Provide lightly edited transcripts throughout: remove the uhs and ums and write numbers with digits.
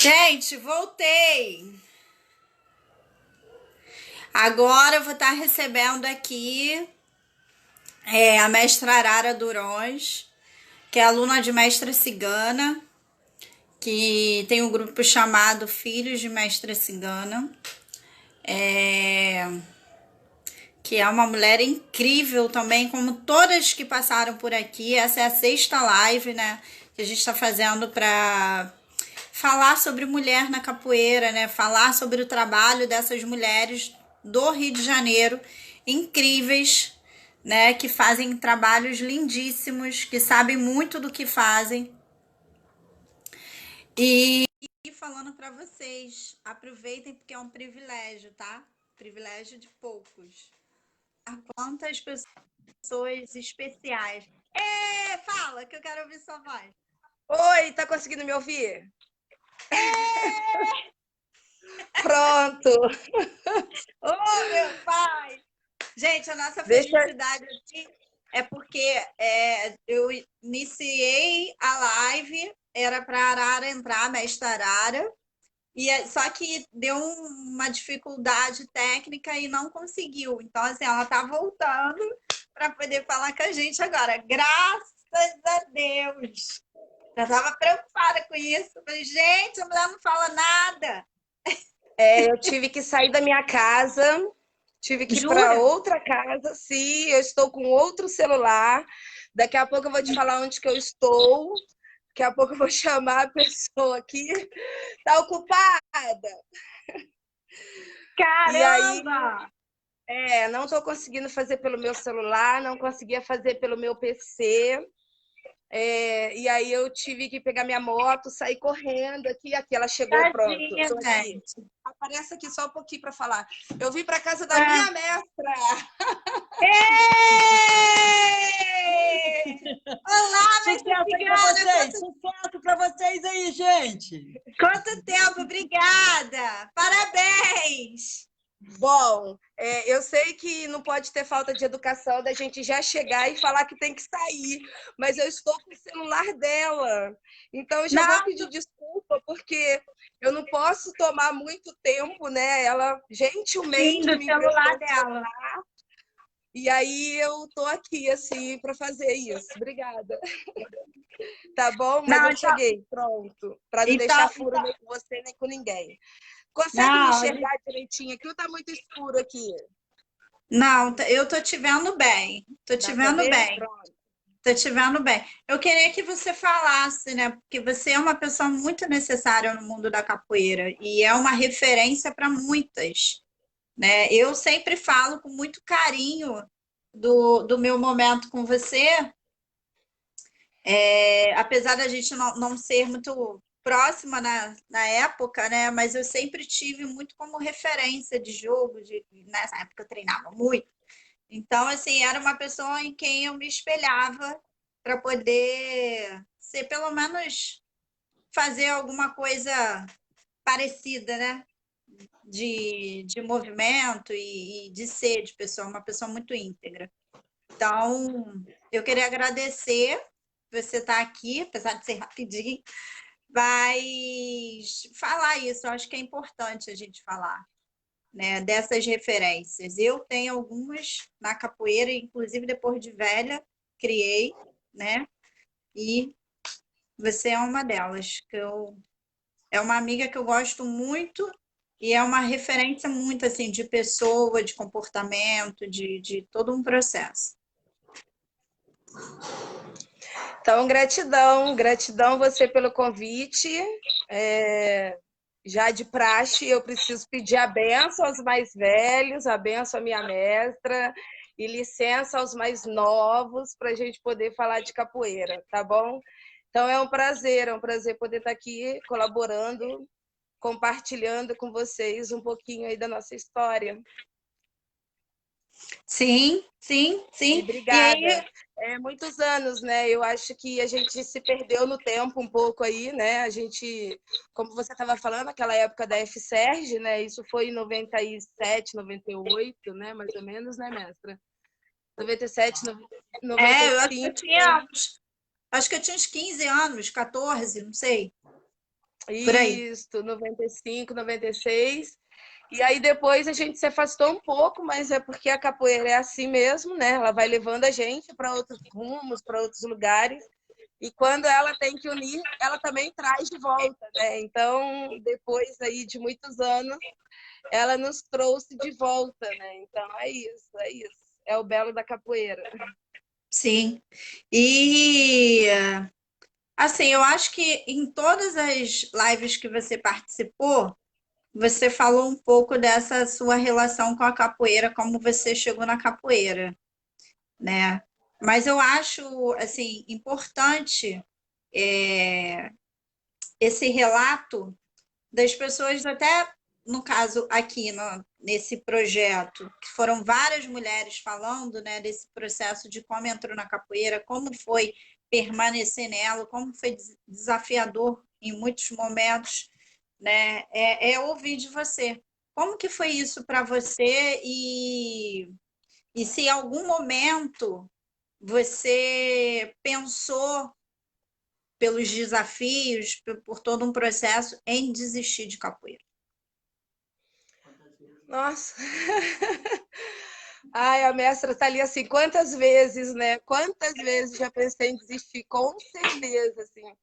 Gente, voltei. Agora eu vou estar recebendo aqui a mestra Arara Durões, que é aluna de mestra cigana, que tem um grupo chamado Filhos de Mestra Cigana, que é uma mulher incrível também, como todas que passaram por aqui. Essa é a sexta live, né, que a gente está fazendo para falar sobre mulher na capoeira, né? Falar sobre o trabalho dessas mulheres do Rio de Janeiro, incríveis, né? Que fazem trabalhos lindíssimos, que sabem muito do que fazem. E falando para vocês, aproveitem porque é um privilégio, tá? Privilégio de poucos. A quantas pessoas especiais. Fala que eu quero ouvir sua voz. Oi, tá conseguindo me ouvir? Pronto. Oh, meu pai! Gente, a nossa Deixa. felicidade aqui é porque eu iniciei a live, era para a Arara entrar, a mestra Arara, só que deu uma dificuldade técnica e não conseguiu. Então, assim, ela tá voltando para poder falar com a gente agora. Graças a Deus! Já estava preocupada com isso. Falei, gente, a mulher não fala nada. Eu tive que sair da minha casa, tive que ir para Jura? outra casa. Sim, eu estou com outro celular. Daqui a pouco eu vou te falar onde que eu estou. Daqui a pouco eu vou chamar a pessoa aqui. Tá ocupada? E aí, Caramba! não estou conseguindo fazer pelo meu celular, não conseguia fazer pelo meu PC. E aí eu tive que pegar minha moto, sair correndo aqui. Aqui ela chegou, pronto. Tadinha, Estou aqui. gente. Aparece aqui só um pouquinho para falar. Eu vim para casa da minha mestra. Ei! Olá, mestre Sucesso aí para Cigana! vocês! Sucesso para vocês aí, gente! Quanto tempo? Obrigada! Parabéns! Bom, eu sei que não pode ter falta de educação da gente já chegar e falar que tem que sair, mas eu estou com o celular dela. Então, eu já vou Não, pedir desculpa, porque eu não posso tomar muito tempo, né? Ela sim, gentilmente do me emprestou celular o dela. celular, e aí eu tô aqui, assim, para fazer isso. Obrigada. Tá bom? Mas Não, eu cheguei, pronto. Para não deixar então, furo nem com você, nem com ninguém. Consegue me não, enxergar direitinho aqui ou tá muito escuro aqui? não, eu tô te vendo bem. Tô te Dá para vendo ver? bem. Pronto. Tô te vendo bem. Eu queria que você falasse, né? Porque você é uma pessoa muito necessária no mundo da capoeira e é uma referência para muitas, né? Eu sempre falo com muito carinho do meu momento com você, apesar da gente não ser muito próxima na época, né? Mas eu sempre tive muito como referência de jogo, nessa época eu treinava muito. Então, assim, era uma pessoa em quem eu me espelhava para poder ser, pelo menos, fazer alguma coisa parecida, né? De movimento e de ser de pessoa, uma pessoa muito íntegra. Então, eu queria agradecer você estar aqui, apesar de ser rapidinho, mas falar isso, eu acho que é importante a gente falar, né, dessas referências. Eu tenho algumas na capoeira, inclusive depois de velha, criei, né? E você é uma delas, é uma amiga que eu gosto muito e é uma referência muito assim de pessoa, de comportamento, de todo um processo. Então, gratidão, gratidão você pelo convite. Já de praxe, eu preciso pedir a benção aos mais velhos, a benção à minha mestra e licença aos mais novos para a gente poder falar de capoeira, tá bom? Então é um prazer poder estar aqui colaborando, compartilhando com vocês um pouquinho aí da nossa história. Sim, sim, E sim. E obrigada. aí, Muitos anos, né? Eu acho que a gente se perdeu no tempo um pouco aí, né? A gente, como você estava falando, aquela época da FSERJ, né? Isso foi em 97, 98, né? Mais ou menos, né, mestra? 97, eu acho que eu 95. tinha, acho que eu tinha uns 15 anos, 14, não sei. Por aí. Isso, 95, 96. E aí depois a gente se afastou um pouco, mas é porque a capoeira é assim mesmo, né? Ela vai levando a gente para outros rumos, para outros lugares. E quando ela tem que unir, ela também traz de volta, né? Então, depois aí de muitos anos, ela nos trouxe de volta, né? Então é isso, é isso. É o belo da capoeira. Sim. E assim, eu acho que em todas as lives que você participou, você falou um pouco dessa sua relação com a capoeira, como você chegou na capoeira, né? Mas eu acho assim importante é, esse relato das pessoas, até no caso aqui nesse projeto, que foram várias mulheres falando, né, desse processo de como entrou na capoeira, como foi permanecer nela, como foi desafiador em muitos momentos, né? É ouvir de você. Como que foi isso para você e se em algum momento você pensou pelos desafios, por todo um processo em desistir de capoeira? Nossa! Ai, a mestra tá ali assim, quantas vezes, né? Quantas vezes já pensei em desistir, com certeza, assim.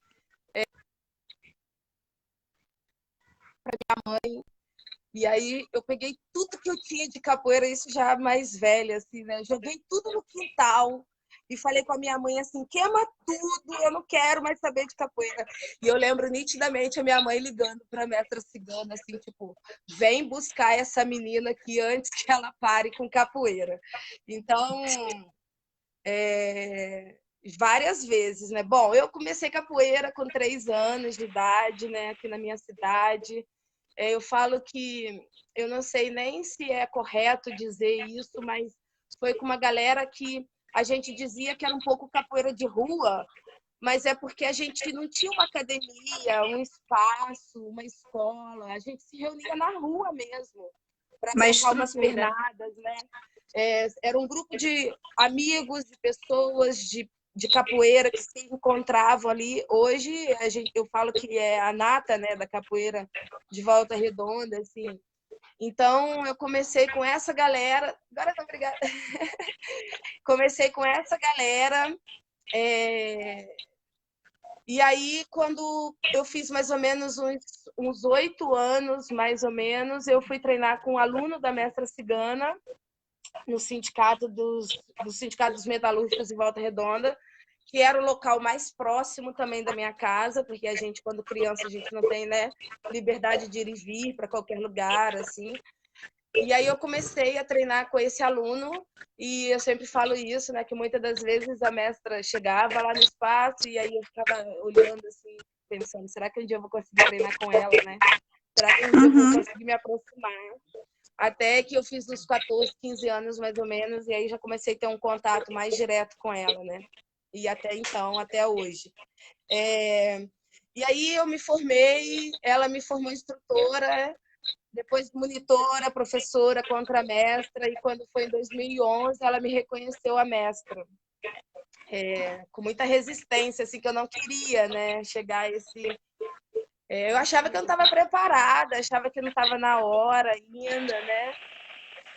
E aí eu peguei tudo que eu tinha de capoeira, isso já mais velha, assim, né? Joguei tudo no quintal e falei com a minha mãe assim, queima tudo, eu não quero mais saber de capoeira. E eu lembro nitidamente a minha mãe ligando para a mestra cigana, assim, tipo, vem buscar essa menina aqui antes que ela pare com capoeira. Então, várias vezes, né? Bom, eu comecei capoeira com 3 anos de idade, né? Aqui na minha cidade. Eu falo que eu não sei nem se é correto dizer isso, mas foi com uma galera que a gente dizia que era um pouco capoeira de rua, mas é porque a gente não tinha uma academia, um espaço, uma escola, a gente se reunia na rua mesmo para Uma trocar umas estrutura. pernadas, né? Era um grupo de amigos, de pessoas de capoeira que se encontravam ali. Hoje eu falo que é a nata, né, da capoeira de Volta Redonda, assim. Então eu comecei com essa galera. Agora não, obrigada. Comecei com essa galera. E aí, quando eu fiz mais ou menos uns 8 anos, mais ou menos, eu fui treinar com um aluno da mestra cigana no sindicato dos metalúrgicos em Volta Redonda, que era o local mais próximo também da minha casa, porque a gente, quando criança, a gente não tem, né, liberdade de ir e vir para qualquer lugar, assim. E aí eu comecei a treinar com esse aluno, e eu sempre falo isso, né, que muitas das vezes a mestra chegava lá no espaço e aí eu ficava olhando assim, pensando, será que um dia eu vou conseguir treinar com ela, né? Será que um dia eu vou Uhum. conseguir me aproximar? Até que eu fiz uns 14, 15 anos, mais ou menos, e aí já comecei a ter um contato mais direto com ela, né? E até então, até hoje. E aí eu me formei, ela me formou instrutora, depois monitora, professora, contramestra, e quando foi em 2011, ela me reconheceu a mestra. Com muita resistência, assim, que eu não queria, né, chegar a esse... eu achava que eu não estava preparada, achava que não estava na hora ainda, né?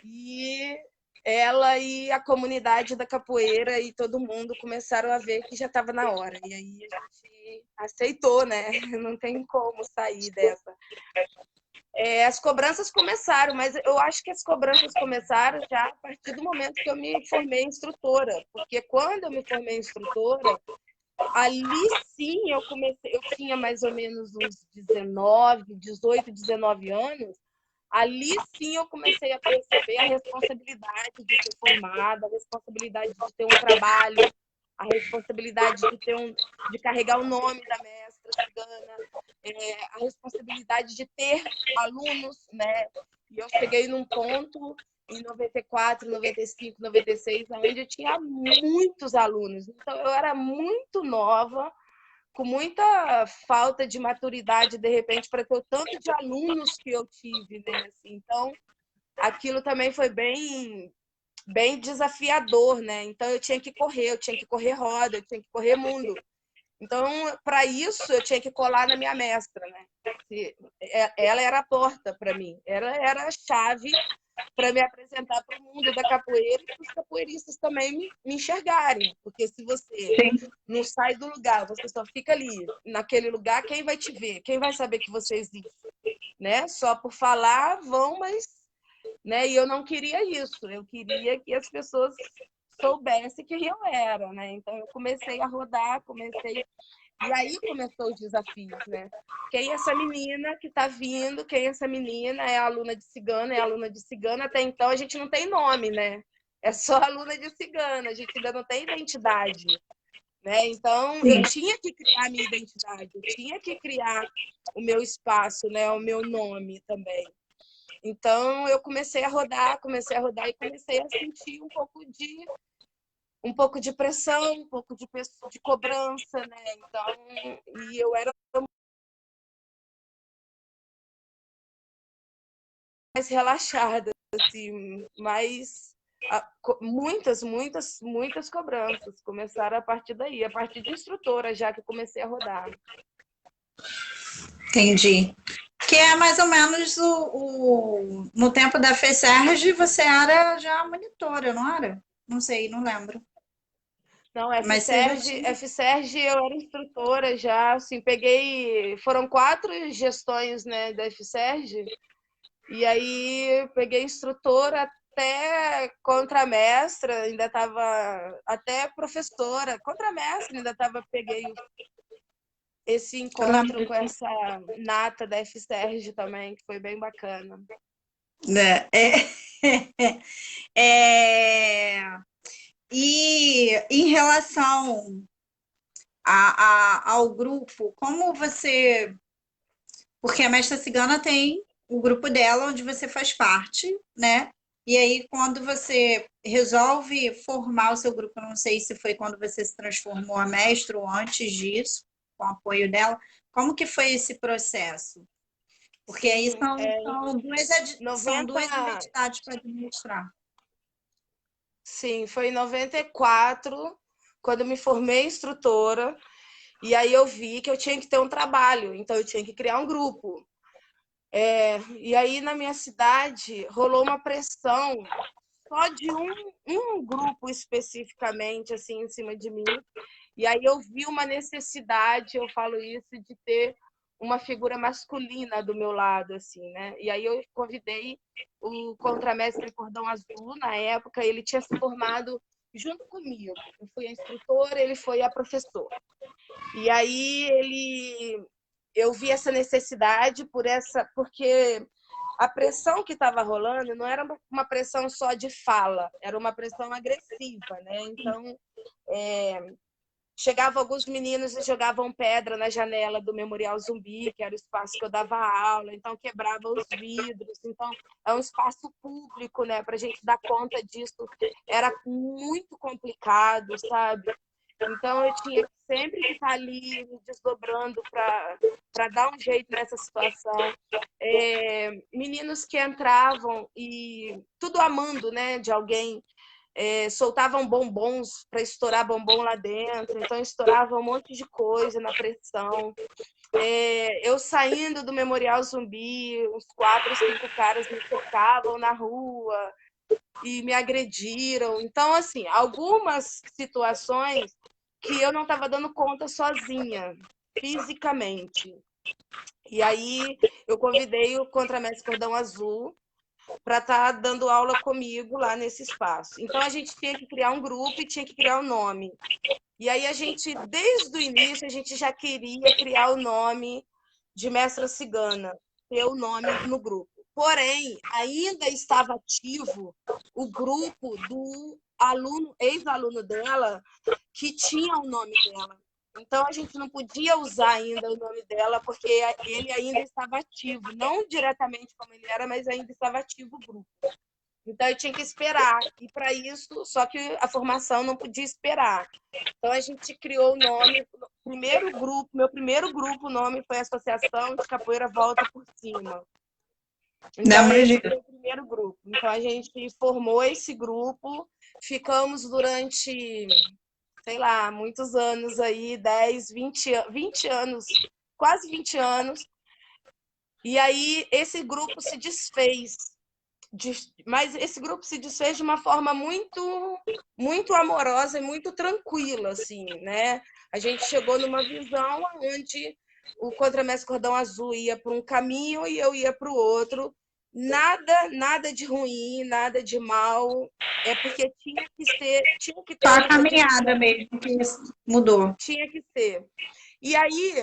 E ela e a comunidade da capoeira e todo mundo começaram a ver que já estava na hora. E aí a gente aceitou, né? Não tem como sair dessa. As cobranças começaram, mas eu acho que as cobranças começaram já a partir do momento que eu me formei instrutora. Porque quando eu me formei instrutora, ali sim eu tinha mais ou menos uns 18, 19 anos. Ali sim eu comecei a perceber a responsabilidade de ser formada, a responsabilidade de ter um trabalho, a responsabilidade de carregar o nome da mestra cigana, a responsabilidade de ter alunos, né? E eu cheguei num ponto em 94, 95, 96, onde eu tinha muitos alunos. Então eu era muito nova, com muita falta de maturidade, de repente, para ter o tanto de alunos que eu tive, né? Assim, então, aquilo também foi bem desafiador, né? Então, eu tinha que correr roda, eu tinha que correr mundo. Então, para isso, eu tinha que colar na minha mestra, né? Ela era a porta para mim, ela era a chave para me apresentar para o mundo da capoeira e para os capoeiristas também me enxergarem. Porque se você não sai do lugar, você só fica ali, naquele lugar, quem vai te ver? Quem vai saber que você existe? Né? Só por falar vão, mas... Né? E eu não queria isso, eu queria que as pessoas soubessem quem eu era. Né? Então, eu comecei a rodar, E aí começou os desafios, né? Quem é essa menina que está vindo? Quem é essa menina? É aluna de cigana, é aluna de cigana. Até então a gente não tem nome, né? É só aluna de cigana, a gente ainda não tem identidade. Né? Então eu tinha que criar a minha identidade, eu tinha que criar o meu espaço, né? O meu nome também. Então eu comecei a rodar e comecei a sentir um pouco de pressão, um pouco de cobrança, né? Então, e eu era mais relaxada, assim, mas muitas cobranças começaram a partir daí, a partir de instrutora, já que eu comecei a rodar. Entendi. Que é mais ou menos no tempo da FESERG, você era já monitora, não era? Não sei, não lembro. Não, Mas você já tinha... FSERG eu era instrutora já, assim, foram 4 gestões, né, da FSERG, e aí peguei instrutora até contramestra, ainda estava até professora, contramestra ainda peguei esse encontro com essa nata da FSERG também, que foi bem bacana. E em relação ao grupo, como você... Porque a Mestra Cigana tem o grupo dela, onde você faz parte, né? E aí, quando você resolve formar o seu grupo, não sei se foi quando você se transformou a mestra ou antes disso, com o apoio dela, como que foi esse processo? Porque Sim, aí são duas identidades para administrar. Sim, foi em 94, quando eu me formei instrutora, e aí eu vi que eu tinha que ter um trabalho, então eu tinha que criar um grupo. E aí na minha cidade rolou uma pressão só de um grupo especificamente, assim, em cima de mim. E aí eu vi uma necessidade, eu falo isso, de ter uma figura masculina do meu lado, assim, né? E aí eu convidei o contramestre Cordão Azul, na época, ele tinha se formado junto comigo. Eu fui a instrutora, ele foi a professora. E aí eu vi essa necessidade porque a pressão que estava rolando não era uma pressão só de fala, era uma pressão agressiva, né? Então, chegavam alguns meninos e jogavam pedra na janela do Memorial Zumbi, que era o espaço que eu dava aula, então quebrava os vidros. Então, é um espaço público, né? Para a gente dar conta disso era muito complicado, sabe? Então, eu tinha sempre que estar ali me desdobrando para dar um jeito nessa situação. Meninos que entravam e tudo amando, né, de alguém, soltavam bombons para estourar bombom lá dentro, então estourava um monte de coisa na pressão. Eu saindo do Memorial Zumbi, uns 4, 5 caras me cercavam na rua e me agrediram. Então, assim, algumas situações que eu não estava dando conta sozinha, fisicamente. E aí eu convidei o contramestre Cordão Azul para estar dando aula comigo lá nesse espaço. Então a gente tinha que criar um grupo e tinha que criar um nome. E aí a gente, desde o início, a gente já queria criar o nome de Mestra Cigana, ter o nome no grupo. Porém, ainda estava ativo o grupo do ex-aluno dela, que tinha o nome dela. Então, a gente não podia usar ainda o nome dela, porque ele ainda estava ativo. Não diretamente como ele era, mas ainda estava ativo o grupo. Então, eu tinha que esperar. E, para isso, só que a formação não podia esperar. Então, a gente criou o nome. Meu primeiro grupo, o nome foi Associação de Capoeira Volta por Cima. Então, esse foi o primeiro grupo. Então, a gente formou esse grupo. Ficamos durante sei lá, muitos anos aí, 10, 20 anos, quase 20 anos. E aí esse grupo se desfez. Mas esse grupo se desfez de uma forma muito amorosa e muito tranquila, assim, né? A gente chegou numa visão onde o Contramestre Cordão Azul ia para um caminho e eu ia para o outro. Nada de ruim, nada de mal. É porque tinha que ter Só a uma caminhada mesmo que mudou. tinha que ser. E aí,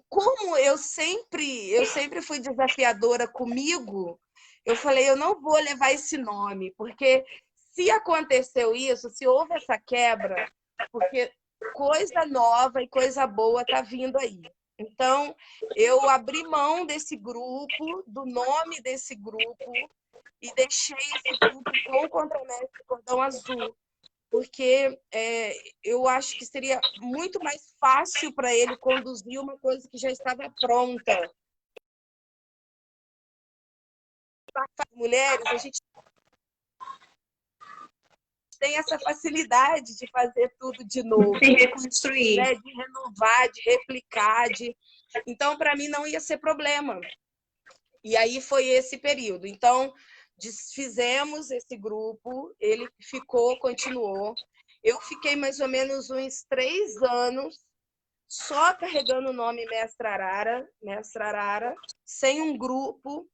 como eu sempre fui desafiadora comigo, eu falei, eu não vou levar esse nome, porque se aconteceu isso, se houve essa quebra, porque coisa nova e coisa boa tá vindo aí. Então, eu abri mão desse grupo, do nome desse grupo, e deixei esse grupo com o Contramestre Cordão Azul, porque eu acho que seria muito mais fácil para ele conduzir uma coisa que já estava pronta. Mulheres, a gente tem essa facilidade de fazer tudo de novo, Se reconstruir. né? De renovar, de replicar, então para mim não ia ser problema. E aí foi esse período. Então desfizemos esse grupo, ele continuou. Eu fiquei mais ou menos uns 3 anos só carregando o nome Mestre Arara, sem um grupo.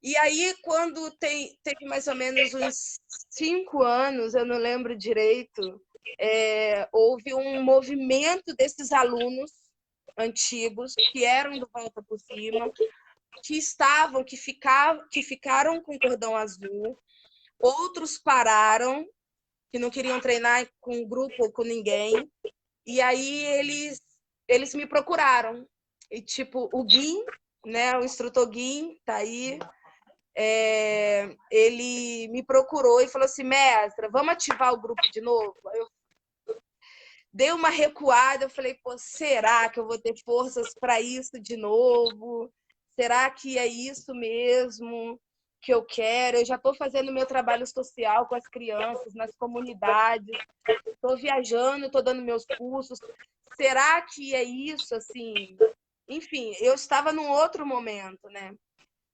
E aí, quando teve mais ou menos uns 5 anos, eu não lembro direito, houve um movimento desses alunos antigos, que eram do Volta por Cima, que ficaram com cordão azul, outros pararam, que não queriam treinar com um grupo ou com ninguém, e aí eles me procuraram. E tipo, o Guim, né, o instrutor Guim, tá aí, ele me procurou e falou assim, mestra, vamos ativar o grupo de novo? Eu dei uma recuada, eu falei, pô, será que eu vou ter forças para isso de novo? Será que é isso mesmo que eu quero? Eu já estou fazendo meu trabalho social com as crianças, nas comunidades, estou viajando, estou dando meus cursos. Será que é isso, assim? Enfim, eu estava num outro momento, né?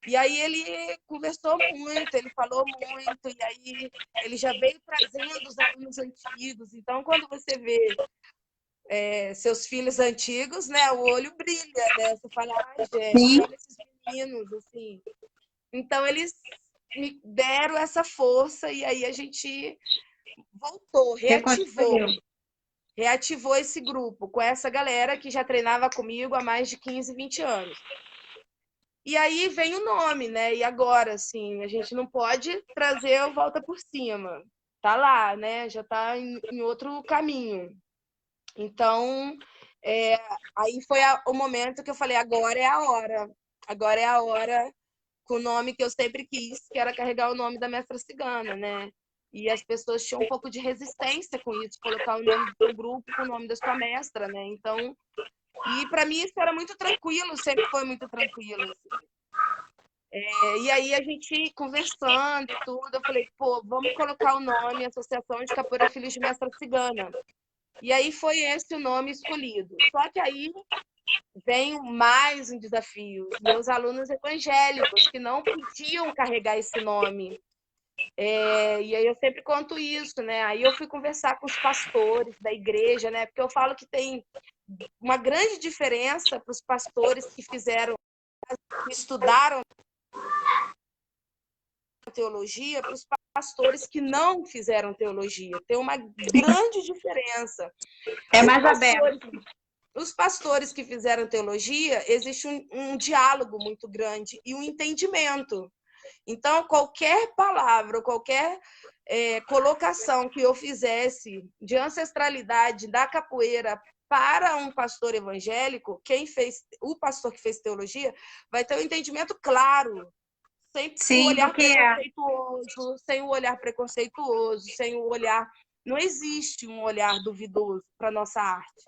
E aí ele conversou muito, ele falou muito, e aí ele já veio trazendo os alunos antigos. Então, quando você vê seus filhos antigos, né, o olho brilha, né? Você fala, gente, olha esses meninos, assim. Então, eles me deram essa força e aí a gente voltou, reativou esse grupo com essa galera que já treinava comigo há mais de 15, 20 anos. E aí vem o nome, né? E agora, assim, a gente não pode trazer o Volta por Cima. Tá lá, né? Já tá em outro caminho. Então, aí foi o momento que eu falei, agora é a hora. Agora é a hora com o nome que eu sempre quis, que era carregar o nome da Mestra Cigana, né? E as pessoas tinham um pouco de resistência com isso, colocar o nome do grupo com o nome da sua mestra, né? Então, e para mim isso era muito tranquilo, sempre foi muito tranquilo. Assim. E aí a gente conversando e tudo, eu falei, pô, vamos colocar o nome Associação de Capoeira Filhos de Mestra Cigana. E aí foi esse o nome escolhido. Só que aí vem mais um desafio. Meus alunos evangélicos que não podiam carregar esse nome. E aí eu sempre conto isso, né? Aí eu fui conversar com os pastores da igreja, né? Porque eu falo que tem uma grande diferença para os pastores que estudaram teologia para os pastores que não fizeram teologia. Tem uma grande diferença. É mais aberto. Os pastores que fizeram teologia, existe um diálogo muito grande e um entendimento. Então, qualquer palavra, qualquer colocação que eu fizesse de ancestralidade da capoeira para um pastor evangélico, o pastor que fez teologia, vai ter um entendimento claro, sem o olhar preconceituoso, sem o olhar preconceituoso, sem o olhar... Não existe um olhar duvidoso para a nossa arte.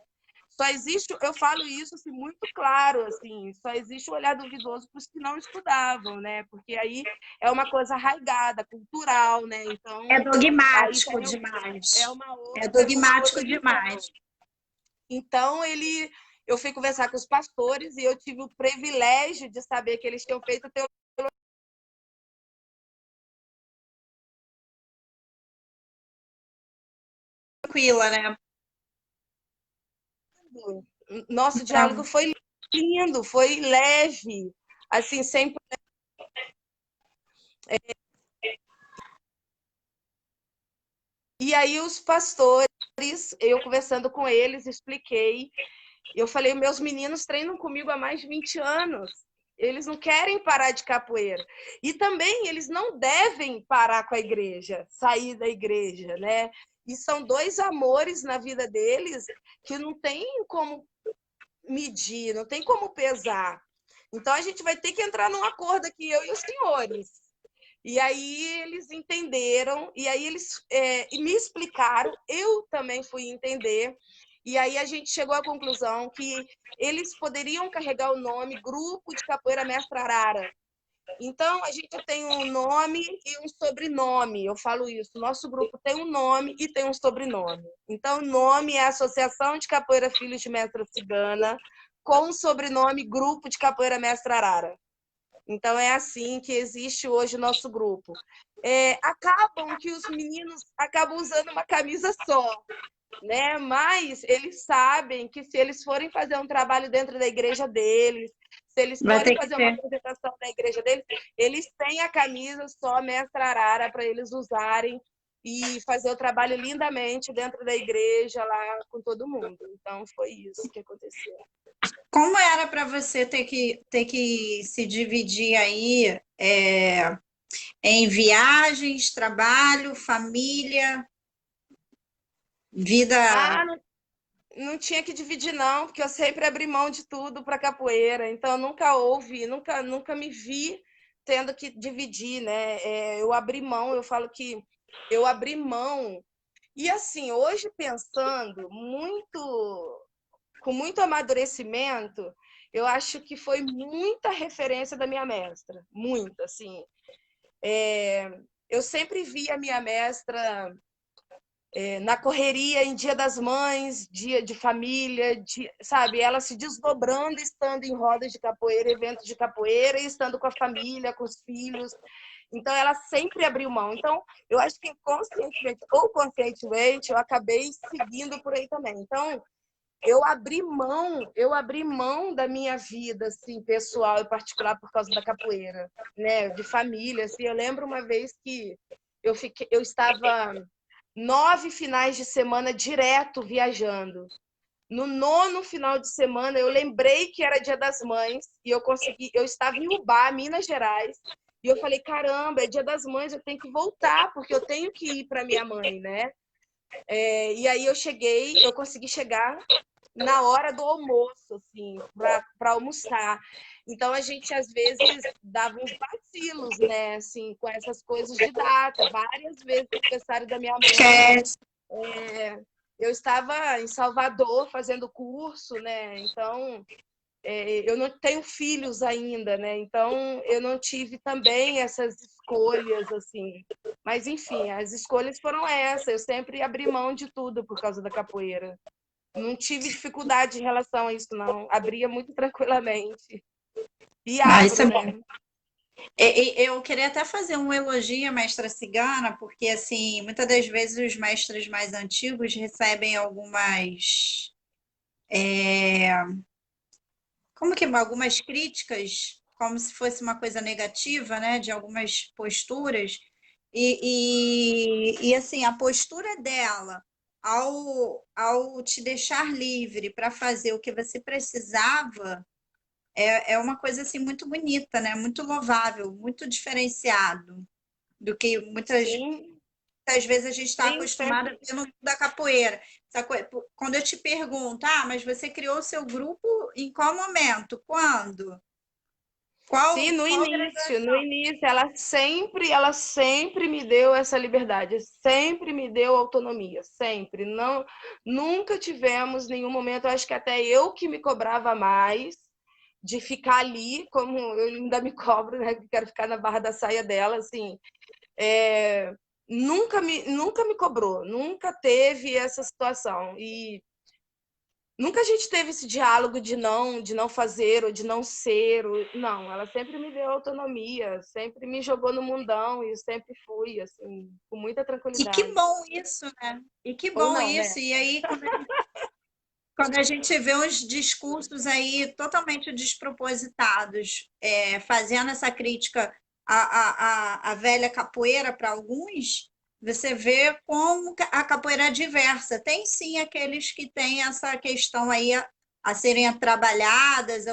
Só existe, eu falo isso assim, muito claro, assim, só existe o olhar duvidoso para os que não estudavam, né? Porque aí é uma coisa arraigada, cultural, né? Então, É aí dogmático é demais. uma É outra dogmático visão. demais. Então, eu fui conversar com os pastores e eu tive o privilégio de saber que eles tinham feito Tranquila, né? teologia. Nosso Então, diálogo foi lindo, foi leve, assim, sempre. E aí os pastores, eu conversando com eles, expliquei. Eu falei, meus meninos treinam comigo há mais de 20 anos. Eles não querem parar de capoeira. E também eles não devem parar com a igreja, sair da igreja, né? E são dois amores na vida deles que não tem como medir, não tem como pesar. Então a gente vai ter que entrar num acordo aqui, eu e os senhores. E aí eles entenderam, e aí eles me explicaram, eu também fui entender, e aí a gente chegou à conclusão que eles poderiam carregar o nome Grupo de Capoeira Mestre Arara. Então, a gente tem um nome e um sobrenome, eu falo isso, nosso grupo tem um nome e tem um sobrenome. Então, o nome é Associação de Capoeira Filhos de Mestra Cigana, com o sobrenome Grupo de Capoeira Mestre Arara. Então, é assim que existe hoje o nosso grupo. Acabam que os meninos acabam usando uma camisa só, né? Mas eles sabem que se eles forem fazer um trabalho dentro da igreja deles, se eles vai forem ter que fazer uma ter. apresentação da igreja deles, eles têm a camisa só Mestra Arara para eles usarem e fazer o trabalho lindamente dentro da igreja lá com todo mundo. Então, foi isso que aconteceu. Como era para você ter que se dividir aí em viagens, trabalho, família, vida? Não, não tinha que dividir, não, porque eu sempre abri mão de tudo para capoeira. Então, nunca houve, nunca me vi tendo que dividir, né? Eu abri mão, eu falo que eu abri mão. E assim, hoje pensando com muito amadurecimento, eu acho que foi muita referência da minha mestra, muita, assim. Eu sempre vi a minha mestra na correria em Dia das Mães, dia de família, sabe? Ela se desdobrando, estando em rodas de capoeira, eventos de capoeira, e estando com a família, com os filhos. Então, ela sempre abriu mão. Então, eu acho que inconscientemente ou conscientemente, eu acabei seguindo por aí também. Então, eu abri mão da minha vida, assim, pessoal e particular por causa da capoeira, né? De família, assim. Eu lembro uma vez que eu estava 9 finais de semana direto viajando. No 9º final de semana, eu lembrei que era Dia das Mães e eu estava em Ubá, Minas Gerais, e eu falei, caramba, é Dia das Mães, eu tenho que voltar, porque eu tenho que ir para minha mãe, né? E aí eu consegui chegar na hora do almoço, assim, para almoçar. Então a gente às vezes dava uns vacilos, né, assim, com essas coisas de data. Várias vezes no aniversário da minha mãe, Esquece. eu estava em Salvador fazendo curso, né? Então eu não tenho filhos ainda, né? Então eu não tive também essas escolhas assim. Mas enfim, as escolhas foram essas. Eu sempre abri mão de tudo por causa da capoeira. Não tive dificuldade em relação a isso, não. Abria muito tranquilamente. E Isso abro, é né? bom. Eu queria até fazer um elogio à mestra cigana, porque assim, muitas das vezes os mestres mais antigos recebem algumas críticas, como se fosse uma coisa negativa, né, de algumas posturas. Assim, a postura dela ao te deixar livre para fazer o que você precisava é uma coisa assim muito bonita, né? Muito louvável, muito diferenciado do que Sim, muitas vezes a gente está sim, acostumada a sempre. ver no mundo da capoeira. Quando eu te pergunto, mas você criou seu grupo em qual momento? Quando? Sim, no Qual início, no graduação? início, ela sempre me deu essa liberdade, sempre me deu autonomia, sempre. Não, nunca tivemos nenhum momento, acho que até eu que me cobrava mais de ficar ali, como eu ainda me cobro, né? Que quero ficar na barra da saia dela, assim. Nunca me cobrou, nunca teve essa situação. E nunca a gente teve esse diálogo de não fazer ou de não ser. Não, ela sempre me deu autonomia, sempre me jogou no mundão e eu sempre fui, assim, com muita E que tranquilidade. bom isso, né? E que Ou bom não, né? isso. E aí, quando a gente vê uns discursos aí totalmente despropositados, fazendo essa crítica à velha capoeira para alguns, você vê como a capoeira é diversa. Tem sim aqueles que têm essa questão aí a serem trabalhadas,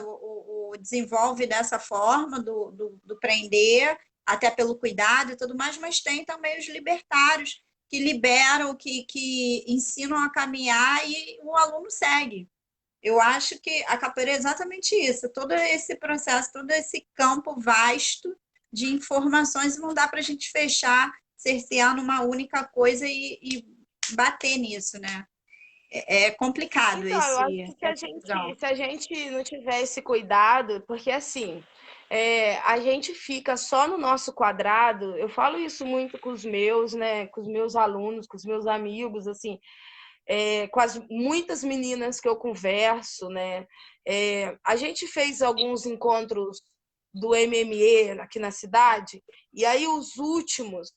desenvolve dessa forma do prender, até pelo cuidado e tudo mais, mas tem também os libertários que liberam, que ensinam a caminhar e o aluno segue. Eu acho que a capoeira é exatamente isso, todo esse processo, todo esse campo vasto de informações, não dá para a gente fechar, cercear numa única coisa e bater nisso, né? É complicado Então, eu acho que essa visão. se a gente não tiver esse cuidado, porque assim, a gente fica só no nosso quadrado, eu falo isso muito com os meus, né, com os meus alunos, com os meus amigos, assim, com as muitas meninas que eu converso, né, a gente fez alguns encontros do MMA aqui na cidade, e aí os últimos,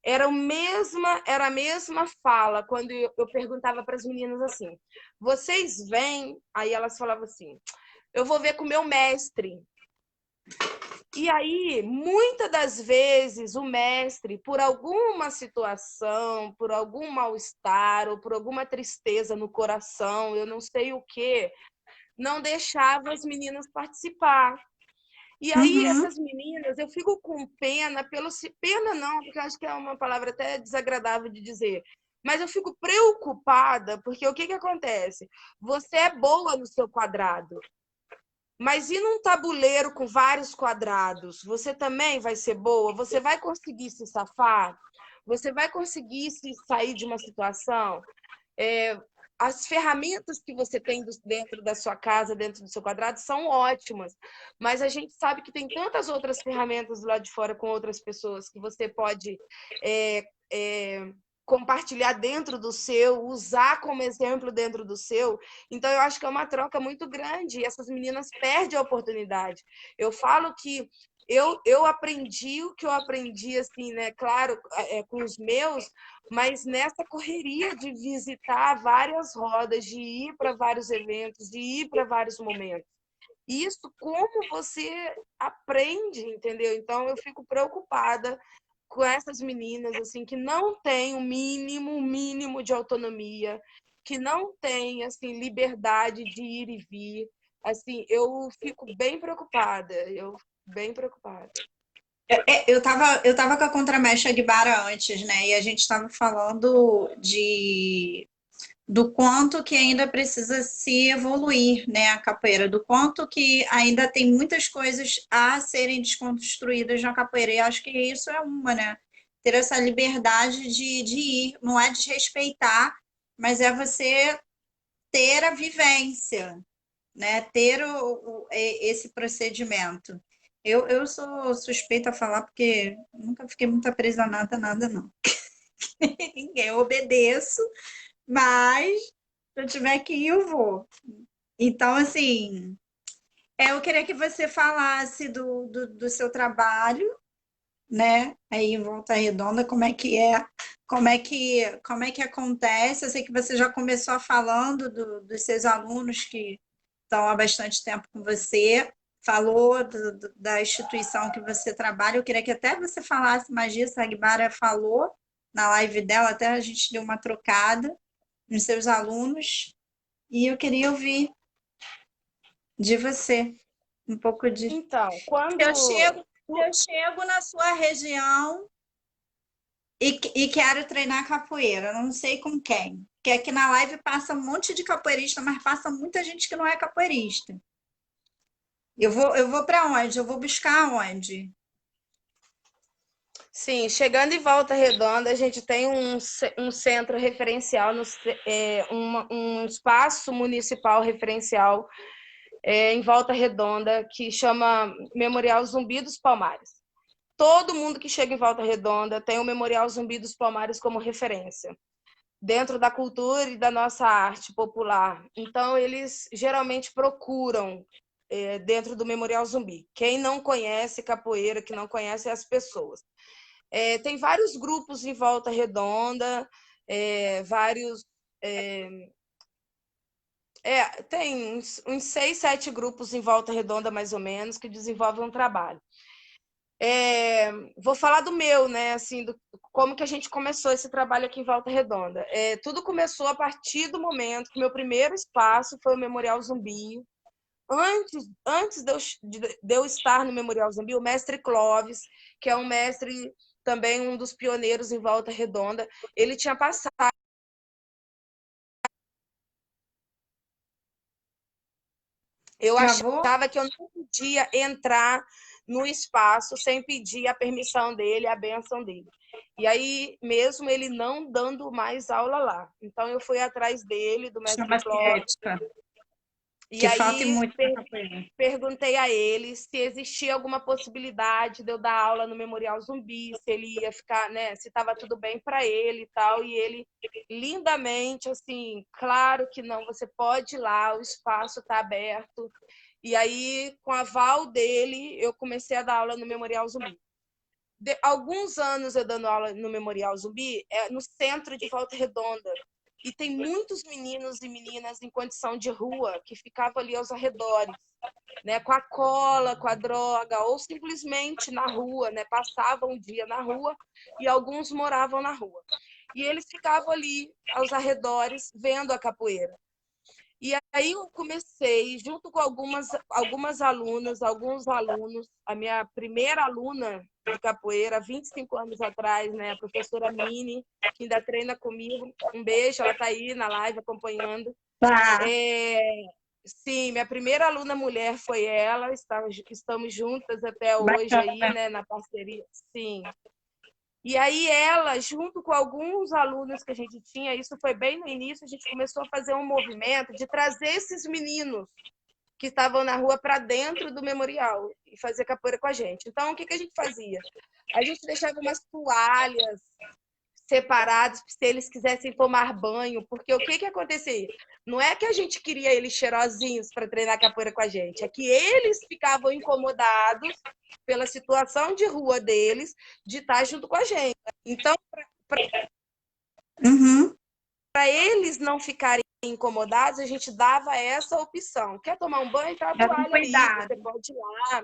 era a mesma fala quando eu perguntava para as meninas assim: vocês vêm? Aí elas falavam assim: eu vou ver com o meu mestre. E aí, muitas das vezes, o mestre, por alguma situação, por algum mal-estar ou por alguma tristeza no coração, eu não sei o que, não deixava as meninas participar. E aí, Uhum. essas meninas, eu fico com pena, pena não, porque eu acho que é uma palavra até desagradável de dizer, mas eu fico preocupada, porque o que que acontece? Você é boa no seu quadrado, mas e num tabuleiro com vários quadrados? Você também vai ser boa? Você vai conseguir se safar? Você vai conseguir se sair de uma situação? É, as ferramentas que você tem dentro da sua casa, dentro do seu quadrado, são ótimas, mas a gente sabe que tem tantas outras ferramentas do lado de fora com outras pessoas que você pode é, é, compartilhar dentro do seu, usar como exemplo dentro do seu. Então, eu acho que é uma troca muito grande e essas meninas perdem a oportunidade. Eu falo que eu aprendi o que eu aprendi, assim, né? Claro, com os meus, mas nessa correria de visitar várias rodas, de ir para vários eventos, de ir para vários momentos. Isso como você aprende, entendeu? Então eu fico preocupada com essas meninas assim que não têm o mínimo de autonomia, que não têm assim liberdade de ir e vir. Assim, eu fico bem preocupada, bem preocupada. Eu tava com a Contramesh Agbara antes, né? E a gente estava falando do quanto que ainda precisa se evoluir, né, a capoeira, do quanto que ainda tem muitas coisas a serem desconstruídas na capoeira. E acho que isso é uma, né? Ter essa liberdade de ir, não é desrespeitar, mas é você ter a vivência, né? Ter esse procedimento. Eu sou suspeita a falar porque nunca fiquei muito aprisionada a nada, não. Ninguém, eu obedeço, mas se eu tiver que ir, eu vou. Então, assim, eu queria que você falasse do seu trabalho, né? Aí em Volta Redonda, como é que acontece? Eu sei que você já começou falando dos seus alunos que estão há bastante tempo com você, falou da instituição que você trabalha. Eu queria que até você falasse mais disso. A Agbara falou na live dela, até a gente deu uma trocada nos seus alunos, e eu queria ouvir de você um pouco de. Então, Eu chego, eu chego na sua região e quero treinar capoeira, não sei com quem. Porque aqui na live passa um monte de capoeirista, mas passa muita gente que não é capoeirista. Eu vou para onde? Eu vou buscar onde? Sim, chegando em Volta Redonda, a gente tem um centro referencial, um espaço municipal referencial em Volta Redonda, que chama Memorial Zumbi dos Palmares. Todo mundo que chega em Volta Redonda tem o Memorial Zumbi dos Palmares como referência, dentro da cultura e da nossa arte popular. Então, eles geralmente procuram dentro do Memorial Zumbi. Quem não conhece capoeira, que não conhece as pessoas. Tem vários grupos em Volta Redonda, vários. Tem uns 6, 7 grupos em Volta Redonda, mais ou menos, que desenvolvem um trabalho. Vou falar do meu, né? Assim, como que a gente começou esse trabalho aqui em Volta Redonda. Tudo começou a partir do momento que meu primeiro espaço foi o Memorial Zumbi. Antes de eu estar no Memorial Zumbi, o mestre Clóvis, que é um mestre também um dos pioneiros em Volta Redonda, ele tinha passado. Eu Travou? achava que eu não podia entrar no espaço sem pedir a permissão dele, a benção dele. E aí, mesmo ele não dando mais aula lá. Então, eu fui atrás dele, do mestre Chama-se Clóvis, ética. e Que falta aí muito na capoeira. perguntei a ele se existia alguma possibilidade de eu dar aula no Memorial Zumbi, se ele ia ficar, né, se estava tudo bem para ele e tal, e ele lindamente assim, claro que não, você pode ir lá, o espaço está aberto. E aí, com o aval dele, eu comecei a dar aula no Memorial Zumbi. Alguns anos eu dando aula no Memorial Zumbi, no centro de Volta Redonda. E tem muitos meninos e meninas em condição de rua que ficavam ali aos arredores, né, com a cola, com a droga, ou simplesmente na rua, né, passavam o dia na rua e alguns moravam na rua. E eles ficavam ali aos arredores vendo a capoeira. E aí eu comecei, junto com algumas alunas, alguns alunos, a minha primeira aluna de capoeira, 25 anos atrás, né, a professora Mini, que ainda treina comigo. Um beijo, ela está aí na live acompanhando. Tá. Sim, minha primeira aluna mulher foi ela, estamos juntas até hoje aí, Bacana. né, na parceria. Sim. E aí ela, junto com alguns alunos que a gente tinha, isso foi bem no início, a gente começou a fazer um movimento de trazer esses meninos que estavam na rua para dentro do memorial e fazer capoeira com a gente. Então, o que a gente fazia? A gente deixava umas toalhas separados se eles quisessem tomar banho, porque o que acontecia? Não é que a gente queria eles cheirosinhos para treinar capoeira com a gente, é que eles ficavam incomodados pela situação de rua deles de estar junto com a gente. Então, Uhum. para eles não ficarem incomodados, a gente dava essa opção. Quer tomar um banho? Tá a É com toalha ali, você cuidado. pode ir lá,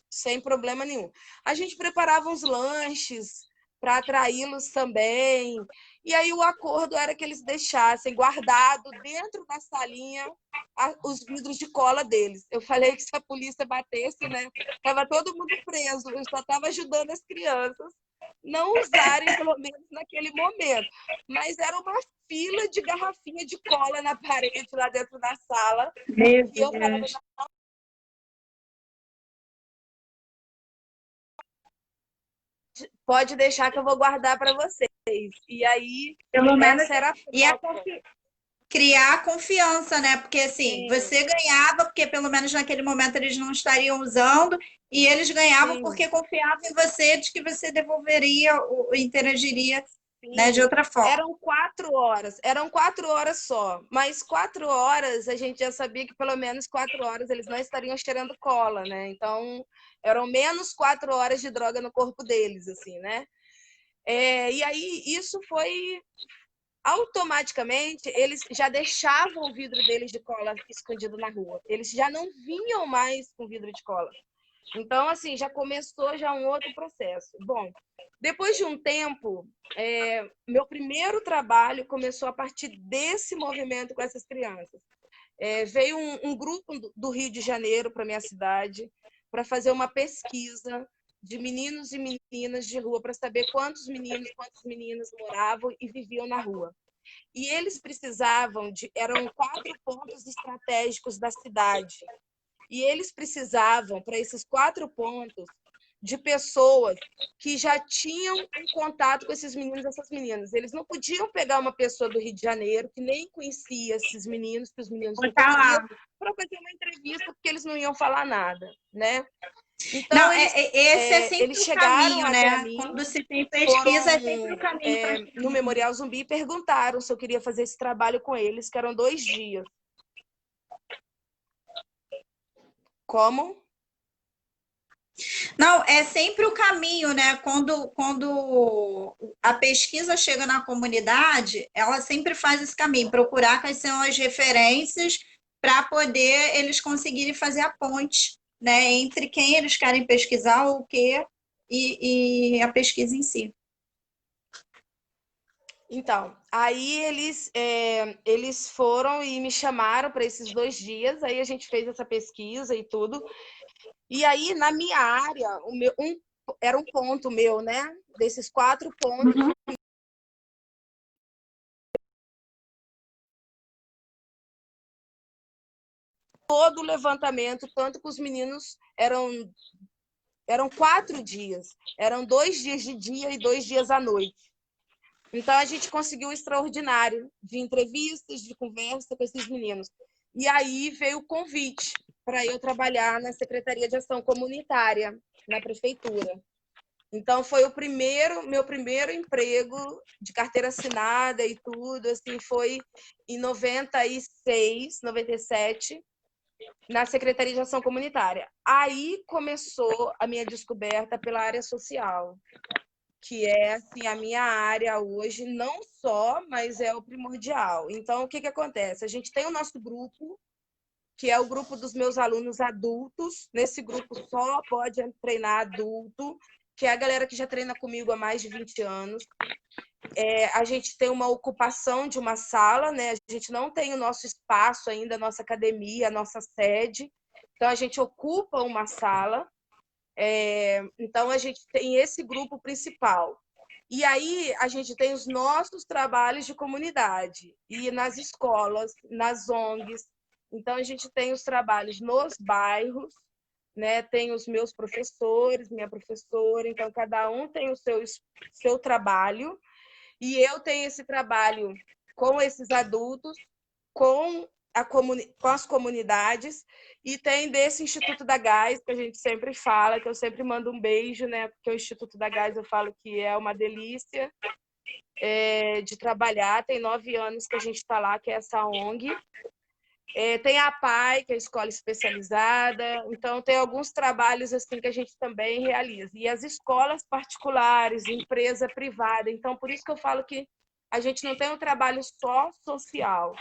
sem problema nenhum. A gente preparava uns lanches para atraí-los também. E aí o acordo era que eles deixassem guardado dentro da salinha os vidros de cola deles. Eu falei que se a polícia batesse, né, tava todo mundo preso. Eu só estava ajudando as crianças não usarem, pelo menos naquele momento. Mas era uma fila de garrafinha de cola na parede lá dentro da sala. Meu E eu falava, Deus. pode deixar que eu vou guardar para vocês. E aí, Pelo menos. essa era a E é troca. criar confiança, né? Porque assim, Sim, você ganhava, porque pelo menos naquele momento eles não estariam usando, e eles ganhavam sim, porque confiavam em você de que você devolveria ou interagiria, né, de sim. outra forma. Eram 4 horas só, mas 4 horas a gente já sabia que pelo menos 4 horas eles não estariam cheirando cola, né? Então, eram menos 4 horas de droga no corpo deles, assim, né? E aí, isso foi automaticamente, eles já deixavam o vidro deles de cola escondido na rua. Eles já não vinham mais com vidro de cola. Então, assim, já começou já um outro processo. Bom, depois de um tempo, meu primeiro trabalho começou a partir desse movimento com essas crianças. Veio um grupo do Rio de Janeiro para minha cidade para fazer uma pesquisa de meninos e meninas de rua para saber quantos meninos, quantas meninas moravam e viviam na rua. E eles precisavam eram 4 pontos estratégicos da cidade. E eles precisavam, para esses 4 pontos, de pessoas que já tinham um contato com esses meninos e essas meninas. Eles não podiam pegar uma pessoa do Rio de Janeiro que nem conhecia esses meninos, que os meninos não conheciam, para fazer uma entrevista, porque eles não iam falar nada, né? Então, não, esse é sempre eles o chegaram caminho, até né? mim, Quando se tem pesquisa, é sempre o caminho para no Memorial Zumbi, e perguntaram se eu queria fazer esse trabalho com eles, que eram 2 dias. Como? Não, é sempre o caminho, né? Quando a pesquisa chega na comunidade, ela sempre faz esse caminho, procurar quais são as referências para poder eles conseguirem fazer a ponte, né? Entre quem eles querem pesquisar, o quê, e a pesquisa em si. Então, aí eles foram e me chamaram para esses 2 dias, aí a gente fez essa pesquisa e tudo. E aí, na minha área, era um ponto meu, né? Desses 4 pontos, todo o levantamento, tanto que os meninos eram 4 dias, eram 2 dias de dia e 2 dias à noite. Então, a gente conseguiu o extraordinário de entrevistas, de conversa com esses meninos. E aí veio o convite para eu trabalhar na Secretaria de Ação Comunitária, na prefeitura. Então, foi meu primeiro emprego de carteira assinada e tudo, assim, foi em 96, 97, na Secretaria de Ação Comunitária. Aí começou a minha descoberta pela área social, que é assim, a minha área hoje, não só, mas é o primordial. Então, o que acontece? A gente tem o nosso grupo, que é o grupo dos meus alunos adultos. Nesse grupo só pode treinar adulto, que é a galera que já treina comigo há mais de 20 anos. A gente tem uma ocupação de uma sala, né? A gente não tem o nosso espaço ainda, a nossa academia, a nossa sede. Então, a gente ocupa uma sala. Então, a gente tem esse grupo principal. E aí, a gente tem os nossos trabalhos de comunidade. E nas escolas, nas ONGs. Então, a gente tem os trabalhos nos bairros, né? Tem os meus professores, minha professora. Então, cada um tem o seu trabalho. E eu tenho esse trabalho com esses adultos, com as comunidades, e tem desse Instituto da Gás, que a gente sempre fala, que eu sempre mando um beijo, né? Porque o Instituto da Gás eu falo que é uma delícia de trabalhar. Tem 9 anos que a gente está lá, que é essa ONG. Tem a PAI, que é a escola especializada. Então, tem alguns trabalhos assim que a gente também realiza. E as escolas particulares, empresa privada. Então, por isso que eu falo que a gente não tem um trabalho só social,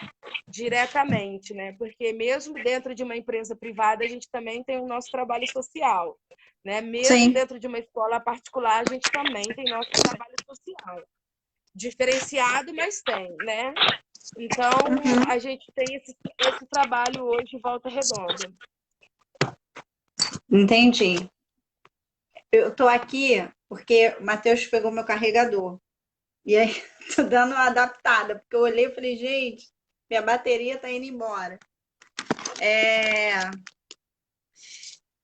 diretamente, né? Porque mesmo dentro de uma empresa privada, a gente também tem o nosso trabalho social, né? Mesmo dentro de uma escola particular, a gente também tem nosso trabalho social. Diferenciado, mas tem, né? Então, a gente tem esse trabalho hoje em Volta Redonda. Entendi. Eu estou aqui porque o Matheus pegou meu carregador. E aí, tô dando uma adaptada, porque eu olhei e falei, gente, minha bateria tá indo embora.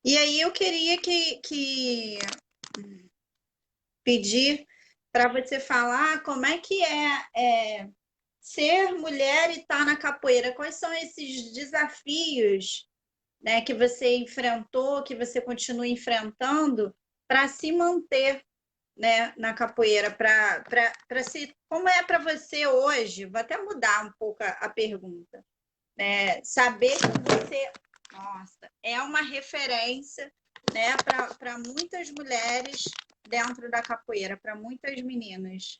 E aí eu queria que pedir para você falar como é que é ser mulher e estar na capoeira. Quais são esses desafios, né, que você enfrentou, que você continua enfrentando para se manter, né, na capoeira, para se como é para você hoje? Vou até mudar um pouco a pergunta, né? Saber que você, nossa, é uma referência, né, para muitas mulheres dentro da capoeira, para muitas meninas.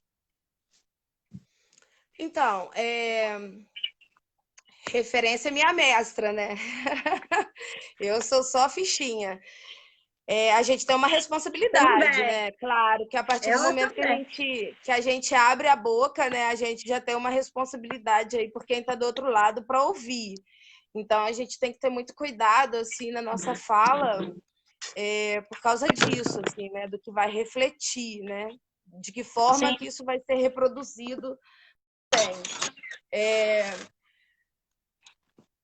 Então, referência é minha mestra, né? Eu sou só fichinha. A gente tem uma responsabilidade, Também. né? Claro que a partir do Ela momento também. que a gente abre a boca, né, a gente já tem uma responsabilidade aí por quem está do outro lado para ouvir. Então a gente tem que ter muito cuidado assim na nossa fala, por causa disso, assim, né, do que vai refletir, né? De que forma Sim. que isso vai ser reproduzido.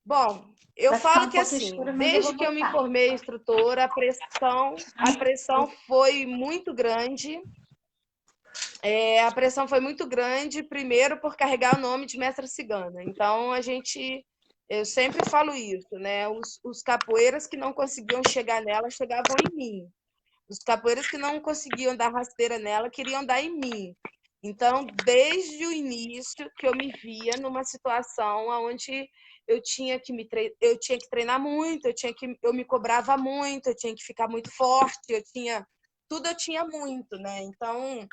Bom, Eu Vai ficar falo um que pouco assim, escuro, mas eu desde vou que eu me botar. formei instrutora, a pressão foi muito grande. A pressão foi muito grande, primeiro por carregar o nome de mestra cigana. Então, eu sempre falo isso, né? Os capoeiras que não conseguiam chegar nela, chegavam em mim. Os capoeiras que não conseguiam dar rasteira nela, queriam dar em mim. Então, desde o início que eu me via numa situação onde eu tinha que treinar muito, eu me cobrava muito, eu tinha que ficar muito forte, tudo eu tinha muito, né? Então,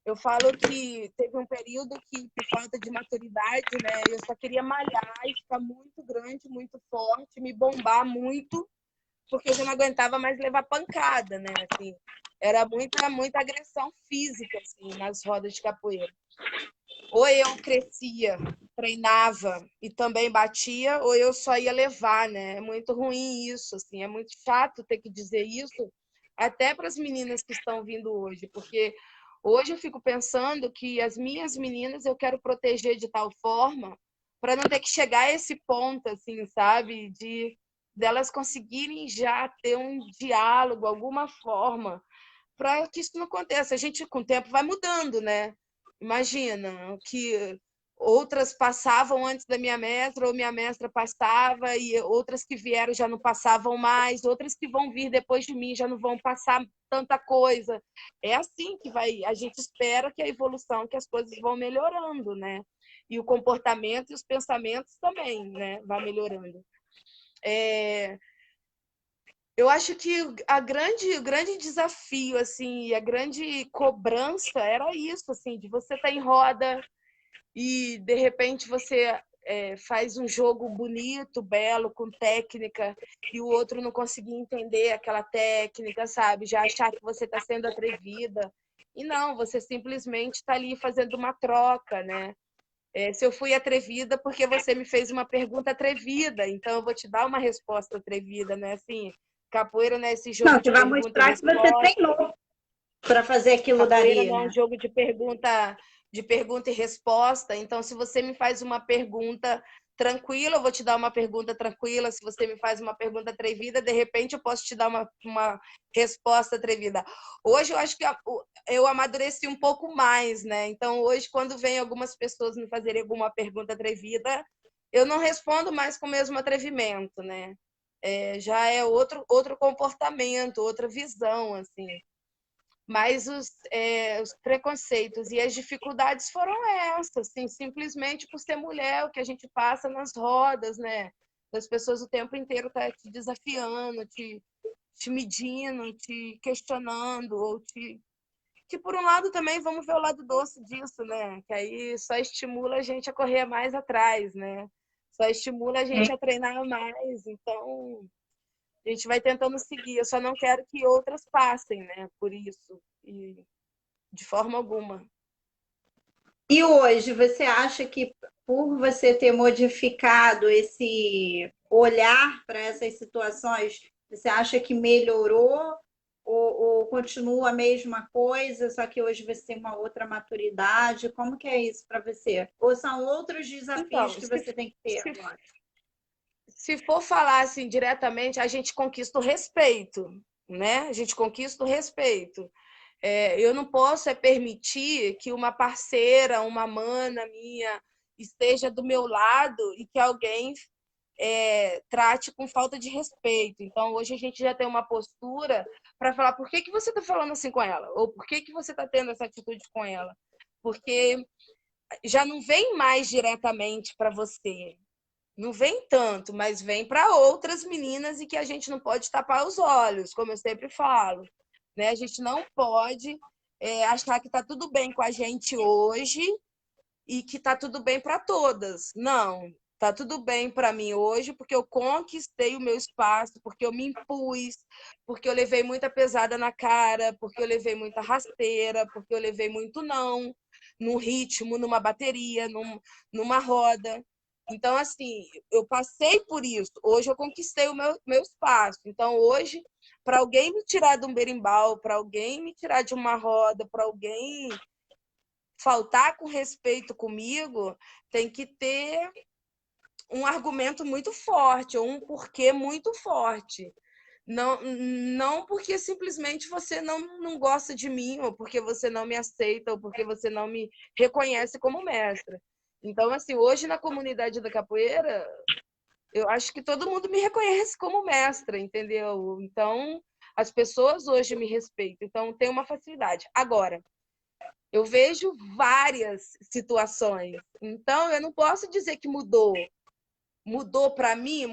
eu falo que teve um período que, por falta de maturidade, né, eu só queria malhar e ficar muito grande, muito forte, me bombar muito, porque eu já não aguentava mais levar pancada, né? Assim, era muita agressão física assim, nas rodas de capoeira. Ou eu crescia, treinava e também batia, ou eu só ia levar, né? É muito ruim isso, assim, é muito chato ter que dizer isso, até para as meninas que estão vindo hoje, porque hoje eu fico pensando que as minhas meninas eu quero proteger de tal forma para não ter que chegar a esse ponto, assim, sabe? De delas conseguirem já ter um diálogo, alguma forma, para que isso não aconteça. A gente, com o tempo, vai mudando, né? Imagina que outras passavam antes da minha mestra, ou minha mestra passava, e outras que vieram já não passavam mais, outras que vão vir depois de mim já não vão passar tanta coisa. É assim que vai, a gente espera que a evolução, que as coisas vão melhorando, né? E o comportamento e os pensamentos também, né? Vai melhorando. Eu acho que o grande desafio, assim, a grande cobrança era isso, assim, de você estar em roda e, de repente, você faz um jogo bonito, belo, com técnica, e o outro não conseguir entender aquela técnica, sabe? Já achar que você está sendo atrevida. E não, você simplesmente está ali fazendo uma troca, né? Se eu fui atrevida porque você me fez uma pergunta atrevida, então eu vou te dar uma resposta atrevida, né? Assim, capoeira não é esse Não, jogo de você vai pergunta e mostrar que você resposta. treinou para fazer aquilo Capoeira dali, não é um né? jogo de pergunta e resposta. Então, se você me faz uma pergunta tranquila, eu vou te dar uma pergunta tranquila. Se você me faz uma pergunta atrevida, de repente eu posso te dar uma resposta atrevida. Hoje eu acho que eu amadureci um pouco mais, né? Então, hoje, quando vem algumas pessoas me fazerem alguma pergunta atrevida, eu não respondo mais com o mesmo atrevimento, né? Já é outro comportamento, outra visão, assim. Mas os preconceitos e as dificuldades foram essas, assim, simplesmente por ser mulher, o que a gente passa nas rodas, né? As pessoas o tempo inteiro estão te desafiando, te medindo, te questionando, que por um lado também vamos ver o lado doce disso, né? Que aí só estimula a gente a correr mais atrás, né? Só estimula a gente a treinar mais. Então, a gente vai tentando seguir. Eu só não quero que outras passem, né? Por isso. E de forma alguma. E hoje, você acha que por você ter modificado esse olhar para essas situações, você acha que melhorou ou continua a mesma coisa, só que hoje você tem uma outra maturidade? Como que é isso para você? Ou são outros desafios Então, que você tem que ter se, agora? se for falar assim diretamente, a gente conquista o respeito, né? A gente conquista o respeito. Eu não posso permitir que uma parceira, uma mana minha esteja do meu lado e que alguém trate com falta de respeito. Então, hoje a gente já tem uma postura para falar por que você está falando assim com ela, ou por que você está tendo essa atitude com ela. Porque já não vem mais diretamente para você. Não vem tanto, mas vem para outras meninas e que a gente não pode tapar os olhos, como eu sempre falo. Né? A gente não pode achar que está tudo bem com a gente hoje e que está tudo bem para todas. Não, está tudo bem para mim hoje porque eu conquistei o meu espaço, porque eu me impus, porque eu levei muita pesada na cara, porque eu levei muita rasteira, porque eu levei muito não, num ritmo, numa bateria, numa roda. Então, assim, eu passei por isso. Hoje eu conquistei o meu espaço. Então, hoje, para alguém me tirar de um berimbau, para alguém me tirar de uma roda, para alguém faltar com respeito comigo, tem que ter um argumento muito forte, ou um porquê muito forte. Não porque simplesmente você não gosta de mim, ou porque você não me aceita, ou porque você não me reconhece como mestra. Então, assim, hoje na comunidade da capoeira, eu acho que todo mundo me reconhece como mestra, entendeu? Então, as pessoas hoje me respeitam, então tem uma facilidade. Agora, eu vejo várias situações, então eu não posso dizer que mudou. Mudou para mim,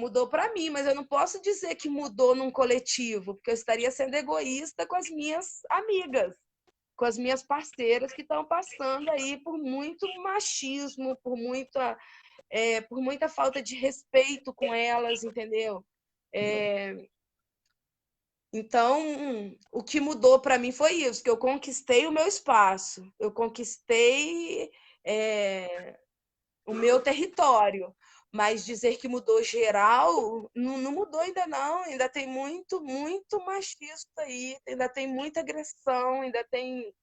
mas eu não posso dizer que mudou num coletivo, porque eu estaria sendo egoísta com as minhas amigas, com as minhas parceiras que estão passando aí por muito machismo, por muita falta de respeito com elas, entendeu? Então, o que mudou para mim foi isso, que eu conquistei o meu espaço, eu conquistei o meu território. Mas dizer que mudou geral, não mudou ainda não. Ainda tem muito, muito machista aí, ainda tem muita agressão, ainda tem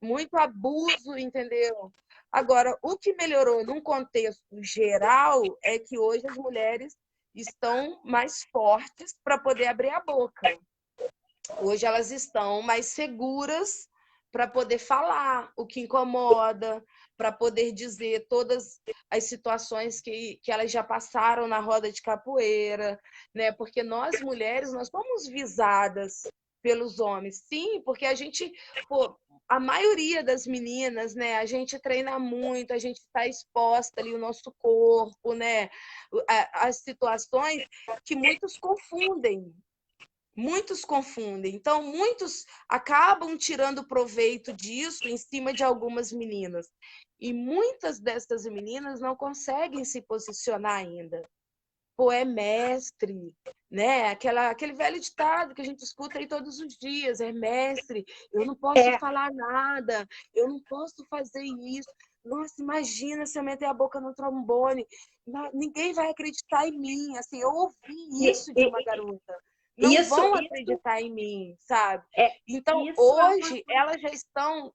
muito abuso, entendeu? Agora, o que melhorou num contexto geral é que hoje as mulheres estão mais fortes para poder abrir a boca. Hoje elas estão mais seguras para poder falar o que incomoda, para poder dizer todas as situações que elas já passaram na roda de capoeira, né? Porque nós mulheres, nós somos visadas pelos homens, sim, porque a gente, pô, a maioria das meninas, né? A gente treina muito, a gente está exposta ali o nosso corpo, né? As situações que muitos confundem. Muitos confundem. Então, muitos acabam tirando proveito disso em cima de algumas meninas. E muitas dessas meninas não conseguem se posicionar ainda. Pô, é mestre, né? Aquele velho ditado que a gente escuta aí todos os dias, é mestre, eu não posso falar nada, eu não posso fazer isso. Nossa, imagina se eu meter a boca no trombone, ninguém vai acreditar em mim. Assim, eu ouvi isso de uma garota. Não vão acreditar em mim, sabe? Então, hoje, elas já estão,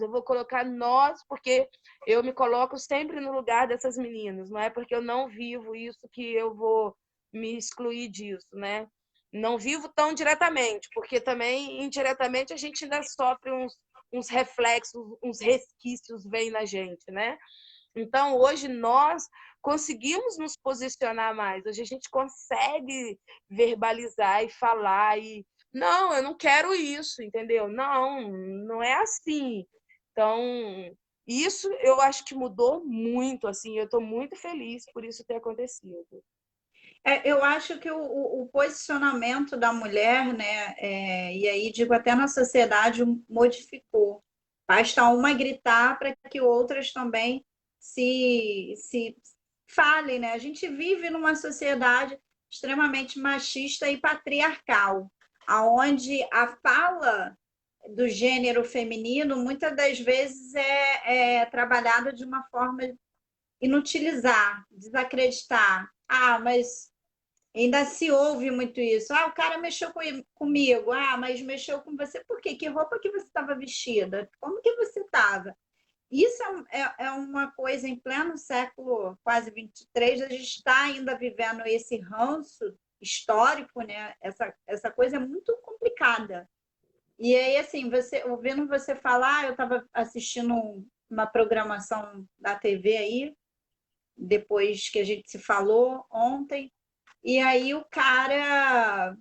eu vou colocar nós, porque eu me coloco sempre no lugar dessas meninas, não é porque eu não vivo isso que eu vou me excluir disso, né? Não vivo tão diretamente, porque também indiretamente a gente ainda sofre uns reflexos, uns resquícios vêm na gente, né? Então, hoje nós conseguimos nos posicionar mais, hoje a gente consegue verbalizar e falar e não, eu não quero isso, entendeu? Não, não é assim. Então, isso eu acho que mudou muito, assim, eu estou muito feliz por isso ter acontecido. Eu acho que o posicionamento da mulher, né, e aí digo até na sociedade, modificou. Basta uma gritar para que outras também se falem, né? A gente vive numa sociedade extremamente machista e patriarcal, aonde a fala do gênero feminino muitas das vezes é trabalhada de uma forma inutilizar, desacreditar. Ah, mas ainda se ouve muito isso. Ah, o cara mexeu comigo. Ah, mas mexeu com você por quê? Que roupa que você estava vestida? Como que você estava? Isso é uma coisa em pleno século quase 23, a gente está ainda vivendo esse ranço histórico, né? Essa coisa é muito complicada. E aí, assim, ouvindo você falar, eu estava assistindo uma programação da TV aí, depois que a gente se falou ontem, e aí o cara,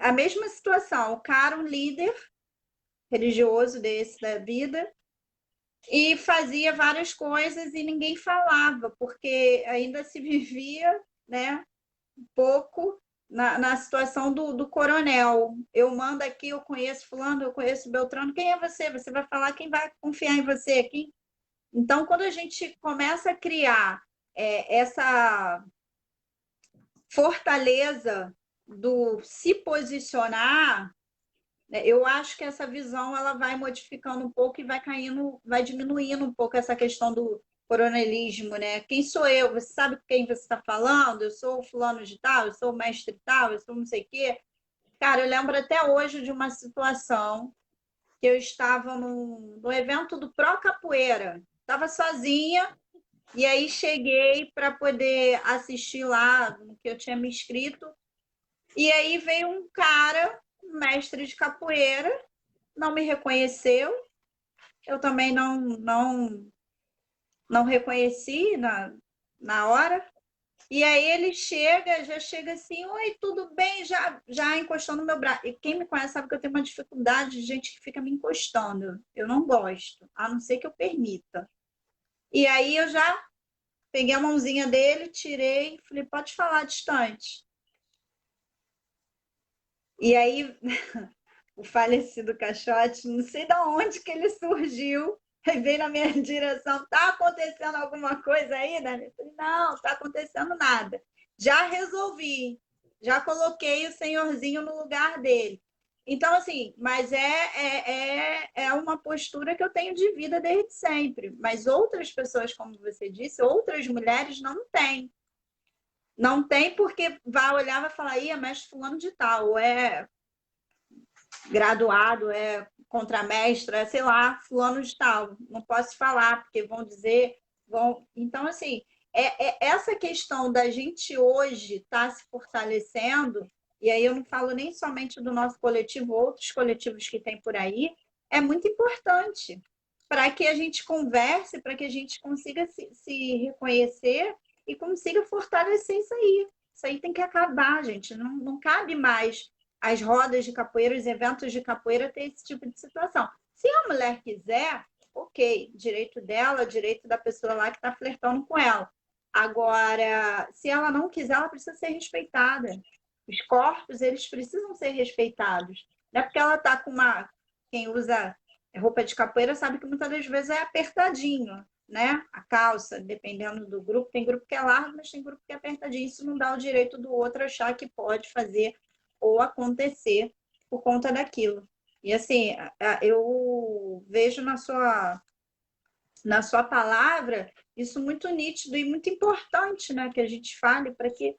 a mesma situação, o cara, um líder religioso desse da vida, e fazia várias coisas e ninguém falava, porque ainda se vivia, né, um pouco na situação do coronel. Eu mando aqui, eu conheço fulano, eu conheço Beltrano, quem é você? Você vai falar quem vai confiar em você aqui? Então, quando a gente começa a criar essa fortaleza do se posicionar, né, eu acho que essa visão ela vai modificando um pouco e vai caindo, vai diminuindo um pouco essa questão do coronelismo, né? Quem sou eu? Você sabe com quem você está falando? Eu sou o fulano de tal, eu sou o mestre tal, eu sou não sei o quê. Cara, eu lembro até hoje de uma situação que eu estava no evento do Pro Capoeira. Estava sozinha, E aí cheguei para poder assistir lá no que eu tinha me inscrito. E aí veio um cara, um mestre de capoeira, não me reconheceu. Eu também não reconheci na hora. E aí ele já chega assim, oi, tudo bem? Já encostou no meu braço. E quem me conhece sabe que eu tenho uma dificuldade de gente que fica me encostando. Eu não gosto, a não ser que eu permita. E aí eu já peguei a mãozinha dele, tirei, falei, pode falar distante. E aí o falecido Caixote, não sei de onde que ele surgiu, aí veio na minha direção, tá acontecendo alguma coisa aí, né? Eu falei, não, tá acontecendo nada. Já resolvi, já coloquei o senhorzinho no lugar dele. Então, assim, mas é uma postura que eu tenho de vida desde sempre. Mas outras pessoas, como você disse, outras mulheres não têm. Não tem porque vai olhar e vai falar, é mestre fulano de tal, ou é graduado, é contramestre, é, sei lá, fulano de tal. Não posso falar, porque vão dizer, vão. Então, assim, essa questão da gente hoje estar se fortalecendo, e aí eu não falo nem somente do nosso coletivo, outros coletivos que tem por aí, é muito importante para que a gente converse, para que a gente consiga se reconhecer e consiga fortalecer isso aí. Isso aí tem que acabar, gente. Não cabe mais as rodas de capoeira, os eventos de capoeira ter esse tipo de situação. Se a mulher quiser, ok, direito dela, direito da pessoa lá que está flertando com ela. Agora, se ela não quiser, ela precisa ser respeitada. Os corpos, eles precisam ser respeitados. Não é porque ela está com uma... Quem usa roupa de capoeira sabe que muitas das vezes é apertadinho, né? A calça, dependendo do grupo. Tem grupo que é largo, mas tem grupo que é apertadinho. Isso não dá o direito do outro achar que pode fazer ou acontecer por conta daquilo. E assim, eu vejo na sua palavra isso muito nítido e muito importante, né, que a gente fale para que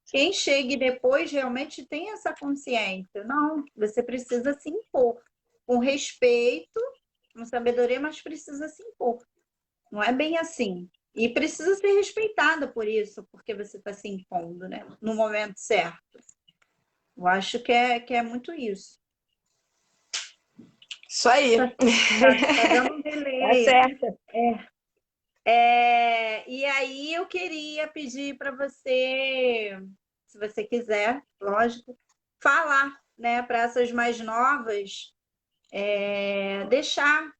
quem chegue depois realmente tenha essa consciência. Não, você precisa se impor com respeito, com sabedoria, mas precisa se impor. Não é bem assim. E precisa ser respeitada por isso, porque você está se impondo, né? No momento certo. Eu acho que é muito isso. Isso aí. Tá dando um Tá delay. certo. E aí eu queria pedir para você, se você quiser, lógico, falar, né, para essas mais novas, deixar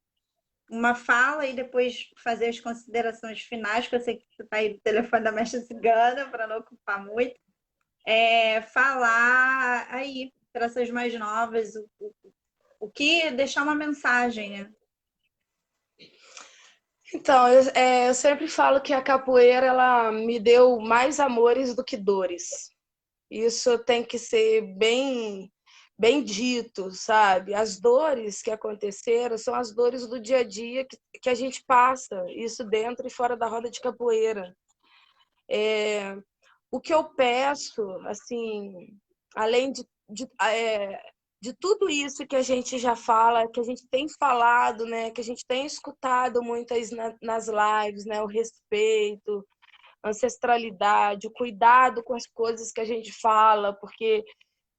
uma fala e depois fazer as considerações finais, que eu sei que você está aí no telefone da Mestre Cigana, para não ocupar muito. Falar aí para essas mais novas o que deixar uma mensagem, né? Então, eu sempre falo que a capoeira ela me deu mais amores do que dores. Isso tem que ser bem dito, sabe? As dores que aconteceram são as dores do dia a dia que a gente passa, isso dentro e fora da roda de capoeira. O que eu peço, assim, além de tudo isso que a gente já fala, que a gente tem falado, né, que a gente tem escutado muitas nas lives, né, o respeito, a ancestralidade, o cuidado com as coisas que a gente fala, porque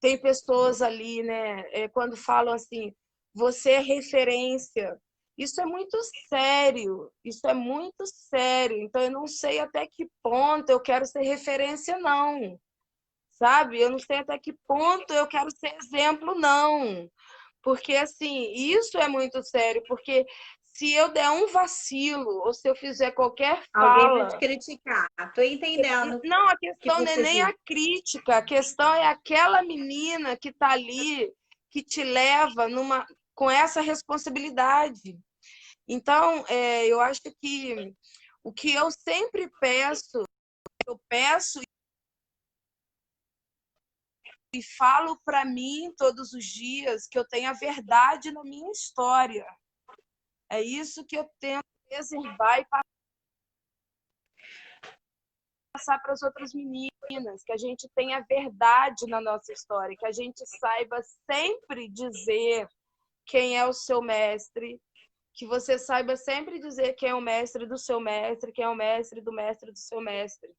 tem pessoas ali, né, quando falam assim, você é referência. Isso é muito sério, isso é muito sério. Então, eu não sei até que ponto eu quero ser referência, não. Sabe? Eu não sei até que ponto eu quero ser exemplo, não. Porque, assim, isso é muito sério, porque se eu der um vacilo, ou se eu fizer qualquer Alguém vai te fala... criticar. Estou entendendo o Não, a que questão não é você nem a diz. crítica, a questão é aquela menina que está ali, que te leva com essa responsabilidade. Então, eu acho que o que eu sempre peço, eu peço e falo para mim todos os dias que eu tenho a verdade na minha história. É isso que eu tento preservar e passar para as outras meninas, que a gente tenha a verdade na nossa história, que a gente saiba sempre dizer quem é o seu mestre, que você saiba sempre dizer quem é o mestre do seu mestre, quem é o mestre do seu mestre.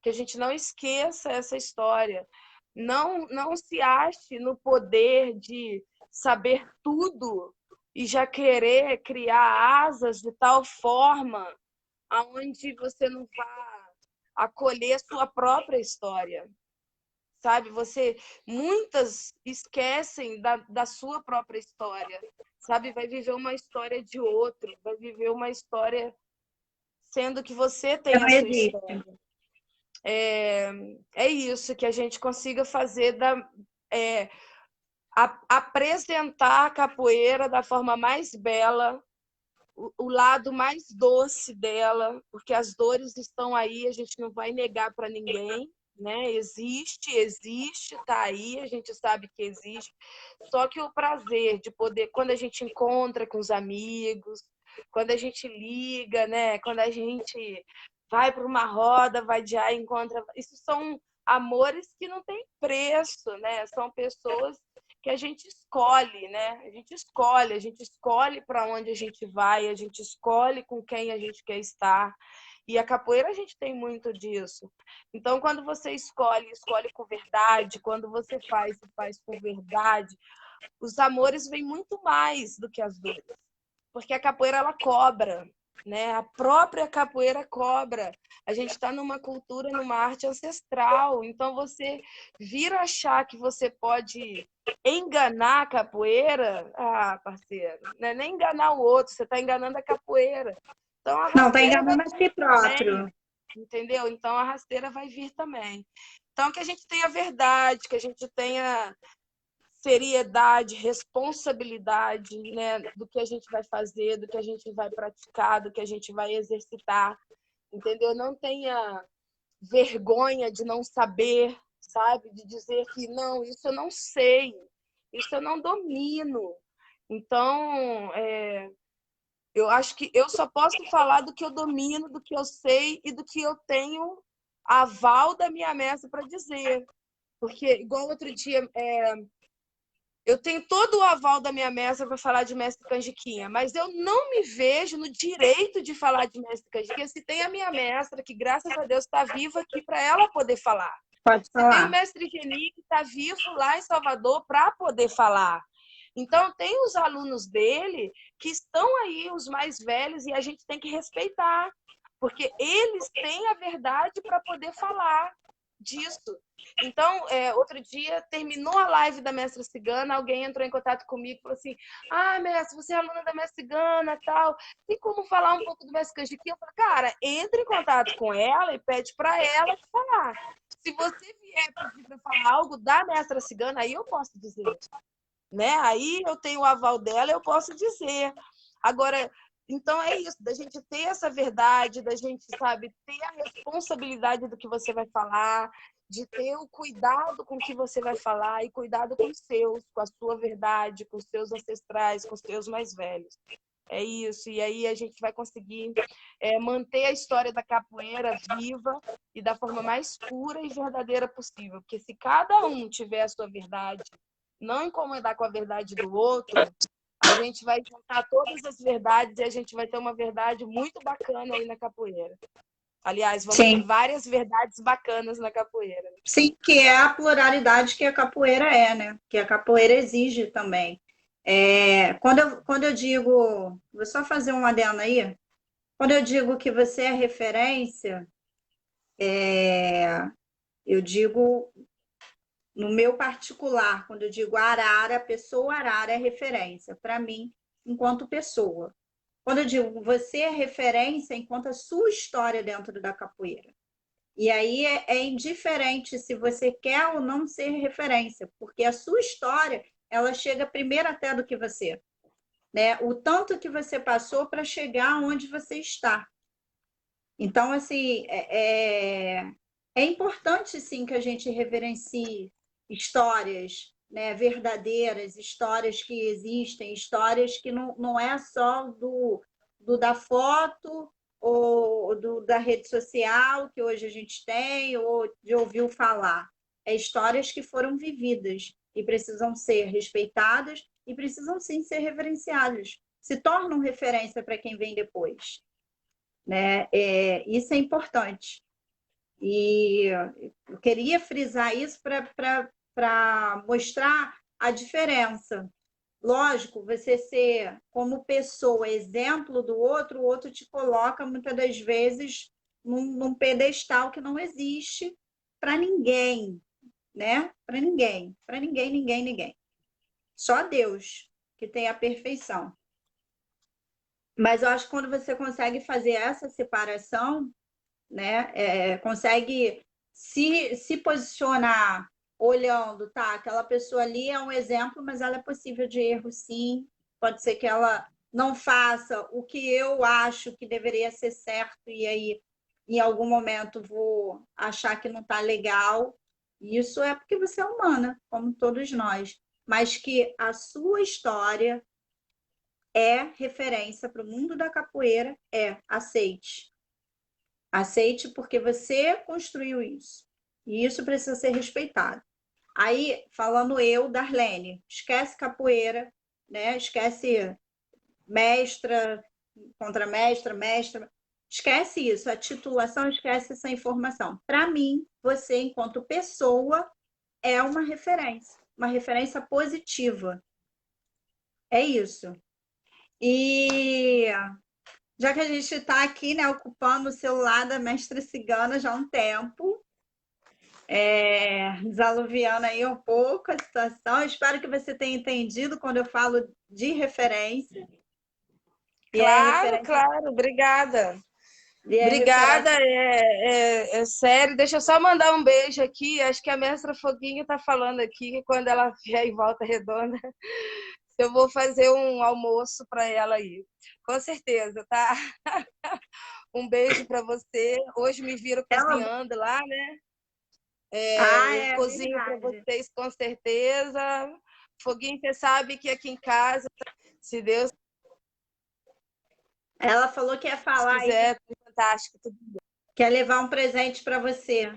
Que a gente não esqueça essa história. Não se ache no poder de saber tudo e já querer criar asas de tal forma aonde você não vá acolher sua própria história. Sabe? Muitas esquecem da sua própria história, sabe? Vai viver uma história de outro, vai viver uma história sendo que você tem a sua história. É isso, que a gente consiga fazer apresentar a capoeira da forma mais bela, o lado mais doce dela, porque as dores estão aí, a gente não vai negar para ninguém, né? Existe, tá aí, a gente sabe que existe. Só que o prazer de poder, quando a gente encontra com os amigos, quando a gente liga, né? Quando a gente vai para uma roda, vadiar e encontra, isso são amores que não têm preço, né? São pessoas que a gente escolhe, né? A gente escolhe para onde a gente vai, a gente escolhe com quem a gente quer estar. E a capoeira a gente tem muito disso. Então, quando você escolhe com verdade, quando você faz com verdade, os amores vêm muito mais do que as dores. Porque a capoeira, ela cobra, né? A própria capoeira cobra. A gente está numa cultura, numa arte ancestral. Então, você vir achar que você pode enganar a capoeira, parceiro, não é nem enganar o outro, você está enganando a capoeira. Então, a Não, está enganando a si próprio. Entendeu? Então, a rasteira vai vir também. Então, que a gente tenha verdade, que a gente tenha seriedade, responsabilidade, né, do que a gente vai fazer, do que a gente vai praticar, do que a gente vai exercitar, entendeu? Não tenha vergonha de não saber, sabe? De dizer que não, isso eu não sei, isso eu não domino. Então, eu acho que eu só posso falar do que eu domino, do que eu sei e do que eu tenho aval da minha mestra para dizer. Porque, igual outro dia, eu tenho todo o aval da minha mestra para falar de mestre Canjiquinha, mas eu não me vejo no direito de falar de mestre Canjiquinha se tem a minha mestra, que graças a Deus está viva aqui para ela poder falar. Pode falar. Se tem o mestre Geni, que está vivo lá em Salvador para poder falar. Então, tem os alunos dele que estão aí, os mais velhos, e a gente tem que respeitar, porque eles têm a verdade para poder falar disso. Então, outro dia, terminou a live da Mestra Cigana, alguém entrou em contato comigo e falou assim: mestre, você é aluna da Mestra Cigana, tal, tem como falar um pouco do Mestre Canjiquinha? Eu falei, cara, entre em contato com ela e pede para ela te falar. Se você vier pedir para falar algo da Mestra Cigana, aí eu posso dizer, né? Aí eu tenho o aval dela, eu posso dizer. Agora, então é isso, da gente ter essa verdade, da gente, sabe, ter a responsabilidade do que você vai falar, de ter o cuidado com o que você vai falar e cuidado com os seus, com a sua verdade, com os seus ancestrais, com os seus mais velhos. É isso, e aí a gente vai conseguir manter a história da capoeira viva e da forma mais pura e verdadeira possível, porque se cada um tiver a sua verdade, não incomodar com a verdade do outro, a gente vai juntar todas as verdades e a gente vai ter uma verdade muito bacana aí na capoeira. Aliás, vamos ter várias verdades bacanas na capoeira. Sim, que é a pluralidade que a capoeira né? Que a capoeira exige também. Quando eu digo, vou só fazer um adendo aí, quando eu digo que você é referência, eu digo no meu particular, quando eu digo arara, a pessoa arara é referência para mim, enquanto pessoa. Quando eu digo você é referência, enquanto a sua história dentro da capoeira. E aí é indiferente se você quer ou não ser referência, porque a sua história, ela chega primeiro até do que você. Né? O tanto que você passou para chegar onde você está. Então, assim, é importante, sim, que a gente reverencie histórias, né, verdadeiras, histórias que existem, histórias que não é só do da foto ou da rede social que hoje a gente tem ou de ouvir falar. Histórias que foram vividas e precisam ser respeitadas e precisam, sim, ser reverenciadas. se tornam referência para quem vem depois, né? Isso é importante. E eu queria frisar isso para mostrar a diferença. Lógico, você ser como pessoa exemplo do outro, o outro te coloca muitas das vezes num pedestal que não existe para ninguém, né? Para ninguém, ninguém. Só Deus que tem a perfeição. Mas eu acho que quando você consegue fazer essa separação, né, consegue se posicionar olhando, tá? Aquela pessoa ali é um exemplo, mas ela é possível de erro, sim. Pode ser que ela não faça o que eu acho que deveria ser certo, e aí, em algum momento, vou achar que não está legal. Isso é porque você é humana, como todos nós. Mas que a sua história é referência para o mundo da capoeira, aceite. Aceite porque você construiu isso. E isso precisa ser respeitado. Aí, falando eu, Darlene, esquece capoeira, né? Esquece mestra, contramestra, mestra. Esquece isso, a titulação, esquece essa informação. Para mim, você, enquanto pessoa, é uma referência positiva. É isso. E já que a gente está aqui, né, ocupando o celular da mestra cigana já há um tempo, desaluviando aí um pouco a situação. Espero que você tenha entendido quando eu falo de referência. Claro, claro, obrigada. Obrigada, é sério. Deixa eu só mandar um beijo aqui. Acho que a mestra Foguinho está falando aqui que quando ela vier em Volta Redonda, eu vou fazer um almoço para ela aí. Com certeza, tá? Um beijo para você. Hoje me viram cozinhando lá, né? Eu cozinho para vocês com certeza. Foguinho, você sabe que aqui em casa, se Deus ela falou que ia falar quiser, aí, fantástico, tudo bem. Quer levar um presente para você.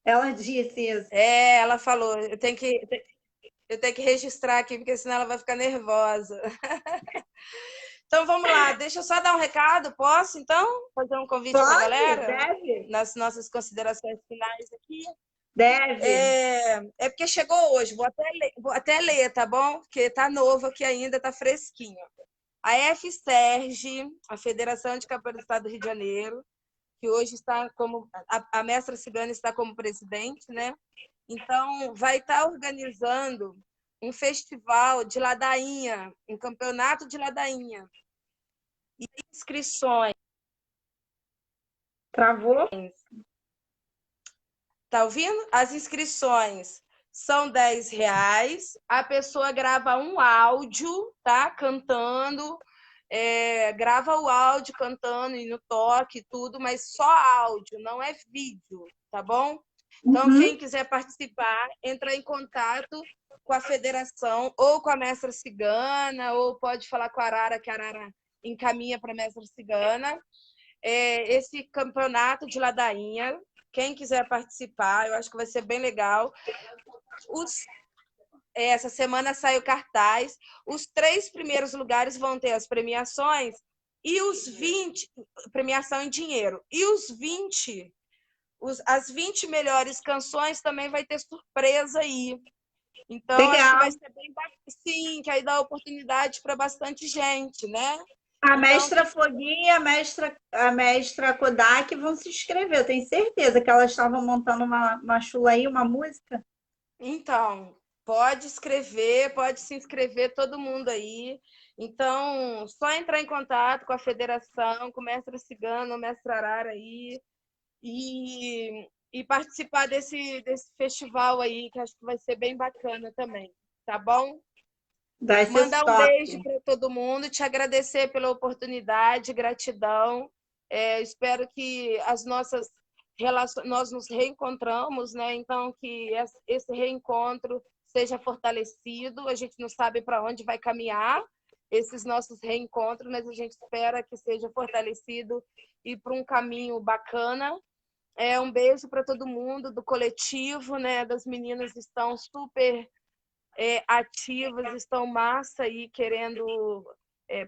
Ela disse isso. Ela falou, eu tenho que registrar aqui, porque senão ela vai ficar nervosa. Então, vamos lá. Deixa eu só dar um recado. Posso, então? Fazer um convite para a galera? Deve. Nas nossas considerações finais aqui. Deve. É porque chegou hoje. Vou até ler, tá bom? Porque tá novo aqui ainda, tá fresquinho. A FSERJ, a Federação de Capoeira do Estado do Rio de Janeiro, que hoje está como... A mestra cigana está como presidente, né? Então, vai estar organizando um festival de ladainha, um campeonato de ladainha. E inscrições. Travou? Tá ouvindo? As inscrições são R$10. A pessoa grava um áudio, tá? Cantando. Grava o áudio cantando e no toque e tudo, mas só áudio, não é vídeo, tá bom? Então, quem quiser participar, entra em contato com a federação ou com a mestra cigana, ou pode falar com a Arara, que a Arara encaminha para a mestra cigana. Esse campeonato de ladainha, quem quiser participar, eu acho que vai ser bem legal. Essa semana sai o cartaz. Os 3 primeiros lugares vão ter as premiações e os 20, premiação em dinheiro. E as 20 melhores canções também vai ter surpresa aí. Então, legal. Acho que vai ser bem bacana, sim, que aí dá oportunidade para bastante gente, né? A mestra Foguinha e a mestra Kodak vão se inscrever. Eu tenho certeza que elas estavam montando uma chula aí, uma música. Então, pode escrever, pode se inscrever todo mundo aí. Então, só entrar em contato com a federação, com o mestre Cigano, o mestre Arara aí, e participar desse festival aí, que acho que vai ser bem bacana também, tá bom? Mandar um beijo para todo mundo, te agradecer pela oportunidade, gratidão. Espero que nós nos reencontramos, né? Então, que esse reencontro seja fortalecido. A gente não sabe para onde vai caminhar esses nossos reencontros, mas a gente espera que seja fortalecido e para um caminho bacana. Um beijo para todo mundo do coletivo, né? Das meninas estão super ativas, estão massa aí querendo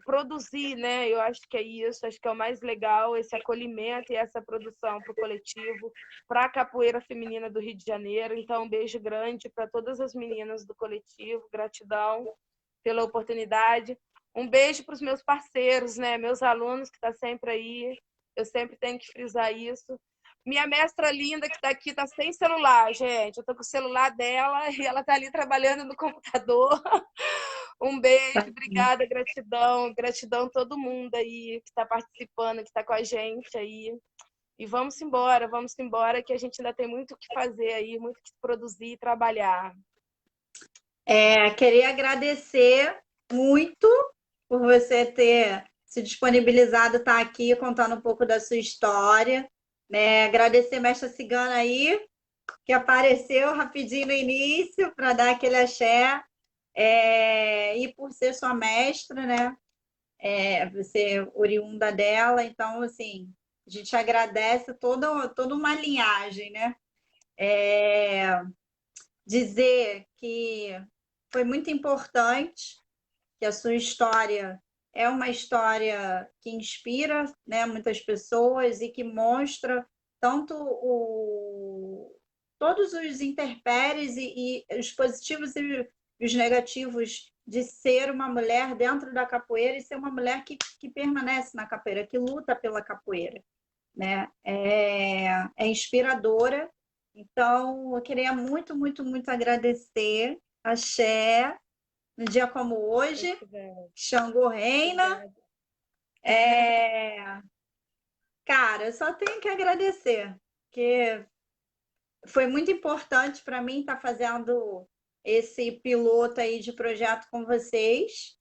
produzir, né? Eu acho que é isso, acho que é o mais legal, esse acolhimento e essa produção para o coletivo, para a capoeira feminina do Rio de Janeiro. Então, um beijo grande para todas as meninas do coletivo, gratidão pela oportunidade. Um beijo para os meus parceiros, né? Meus alunos que estão sempre aí, eu sempre tenho que frisar isso. Minha mestra linda que está aqui está sem celular, gente. Eu estou com o celular dela e ela está ali trabalhando no computador. Um beijo, obrigada, gratidão. Gratidão a todo mundo aí que está participando, que está com a gente aí. E vamos embora, que a gente ainda tem muito o que fazer aí, muito o que produzir e trabalhar. Queria agradecer muito por você ter se disponibilizado estar aqui contando um pouco da sua história. Né? Agradecer a Mestra Cigana aí, que apareceu rapidinho no início para dar aquele axé. E por ser sua mestra, né? Você é oriunda dela, então, assim, a gente agradece toda uma linhagem, né? Dizer que foi muito importante, que a sua história é uma história que inspira, né, muitas pessoas e que mostra tanto todos os intempéries e os positivos e os negativos de ser uma mulher dentro da capoeira e ser uma mulher que permanece na capoeira, que luta pela capoeira. Né? É inspiradora. Então, eu queria muito, muito, muito agradecer a Xé, no dia como hoje, Xangô Reina. Cara, eu só tenho que agradecer, porque foi muito importante para mim estar fazendo esse piloto aí de projeto com vocês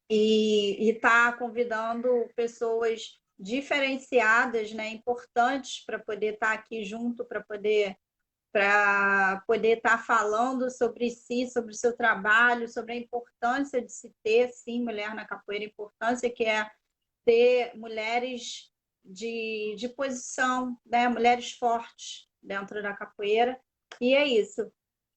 e estar convidando pessoas diferenciadas, né, importantes para poder estar aqui junto, para poder estar falando sobre si, sobre o seu trabalho, sobre a importância de se ter, sim, mulher na capoeira, a importância que é ter mulheres de posição, né? Mulheres fortes dentro da capoeira. E é isso.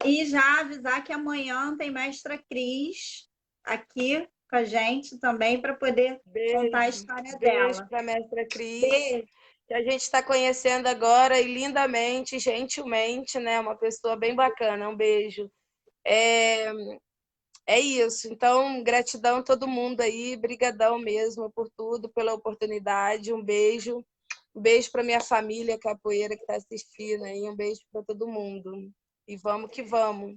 E já avisar que amanhã tem Mestra Cris aqui com a gente também para poder contar a história dela. Beijo para a Mestra Cris, que a gente está conhecendo agora e lindamente, gentilmente, né? Uma pessoa bem bacana. Um beijo. É isso. Então, gratidão a todo mundo aí, brigadão mesmo por tudo, pela oportunidade. Um beijo. Um beijo para minha família capoeira que está assistindo aí. Um beijo para todo mundo. E vamos que vamos.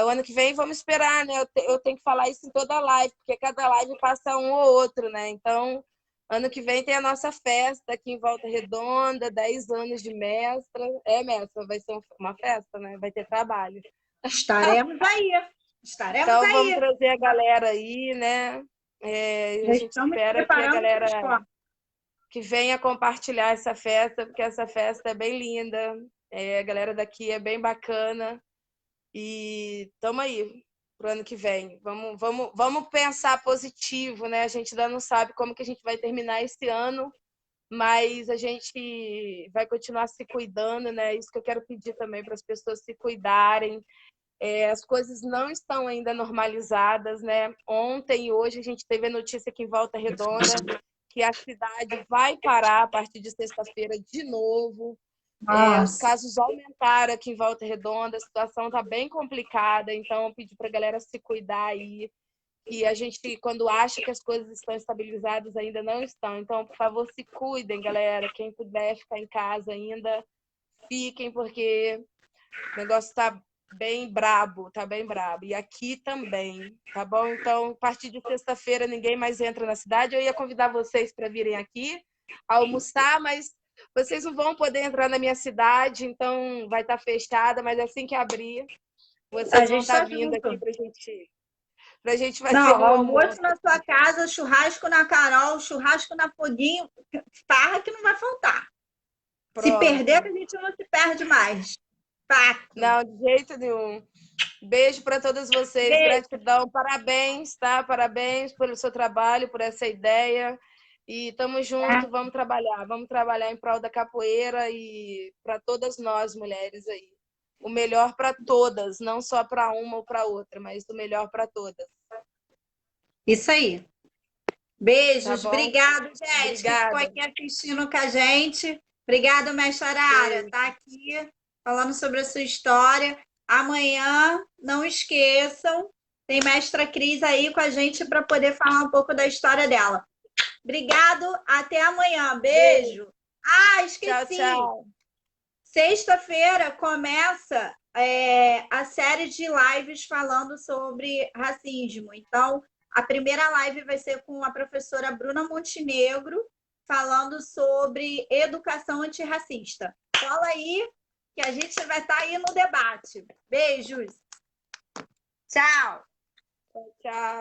O ano que vem vamos esperar, né? Eu tenho que falar isso em toda live, porque cada live passa um ou outro, né? Então, ano que vem tem a nossa festa aqui em Volta Redonda, 10 anos de mestra. Mestra, vai ser uma festa, né? Vai ter trabalho. Estaremos aí. Então, vamos trazer a galera aí, né? A gente espera que a galera que venha compartilhar essa festa, porque essa festa é bem linda. A galera daqui é bem bacana. E estamos aí pro ano que vem. Vamos pensar positivo, né? A gente ainda não sabe como que a gente vai terminar esse ano, mas a gente vai continuar se cuidando, né? Isso que eu quero pedir também para as pessoas se cuidarem. As coisas não estão ainda normalizadas, né? Ontem e hoje a gente teve a notícia aqui em Volta Redonda que a cidade vai parar a partir de sexta-feira de novo. Os casos aumentaram aqui em Volta Redonda, a situação está bem complicada, então eu pedi para a galera se cuidar aí. E a gente, quando acha que as coisas estão estabilizadas, ainda não estão. Então, por favor, se cuidem, galera. Quem puder ficar em casa ainda, fiquem, porque o negócio está bem brabo, tá bem brabo. E aqui também, tá bom? Então, a partir de sexta-feira, ninguém mais entra na cidade. Eu ia convidar vocês para virem aqui almoçar, mas vocês não vão poder entrar na minha cidade, então vai estar fechada, mas assim que abrir, vocês vão estar vindo aqui pra gente fazer o almoço na sua casa, churrasco na Carol, churrasco na Foguinho, farra que não vai faltar. Pronto. Se perder, a gente não se perde mais. Fato. Não, de jeito nenhum. Beijo para todas vocês, gratidão, parabéns, tá? Parabéns pelo seu trabalho, por essa ideia. E tamo junto, vamos trabalhar em prol da capoeira e para todas nós mulheres aí. o melhor para todas, não só para uma ou para outra, mas o melhor para todas. Isso aí. Beijos, Tá bom? obrigado, gente, que ficou Obrigada. aqui assistindo com a gente. Obrigado, mestre Arara, Beijo. tá aqui falando sobre a sua história. Amanhã, não esqueçam, tem mestra Cris aí com a gente para poder falar um pouco da história dela. Obrigado, até amanhã. Beijo. Ah, Tchau, esqueci. tchau. Sexta-feira começa a série de lives falando sobre racismo. Então, a primeira live vai ser com a professora Bruna Montenegro, falando sobre educação antirracista. Cola aí, que a gente vai estar aí no debate. Beijos. Tchau. Tchau.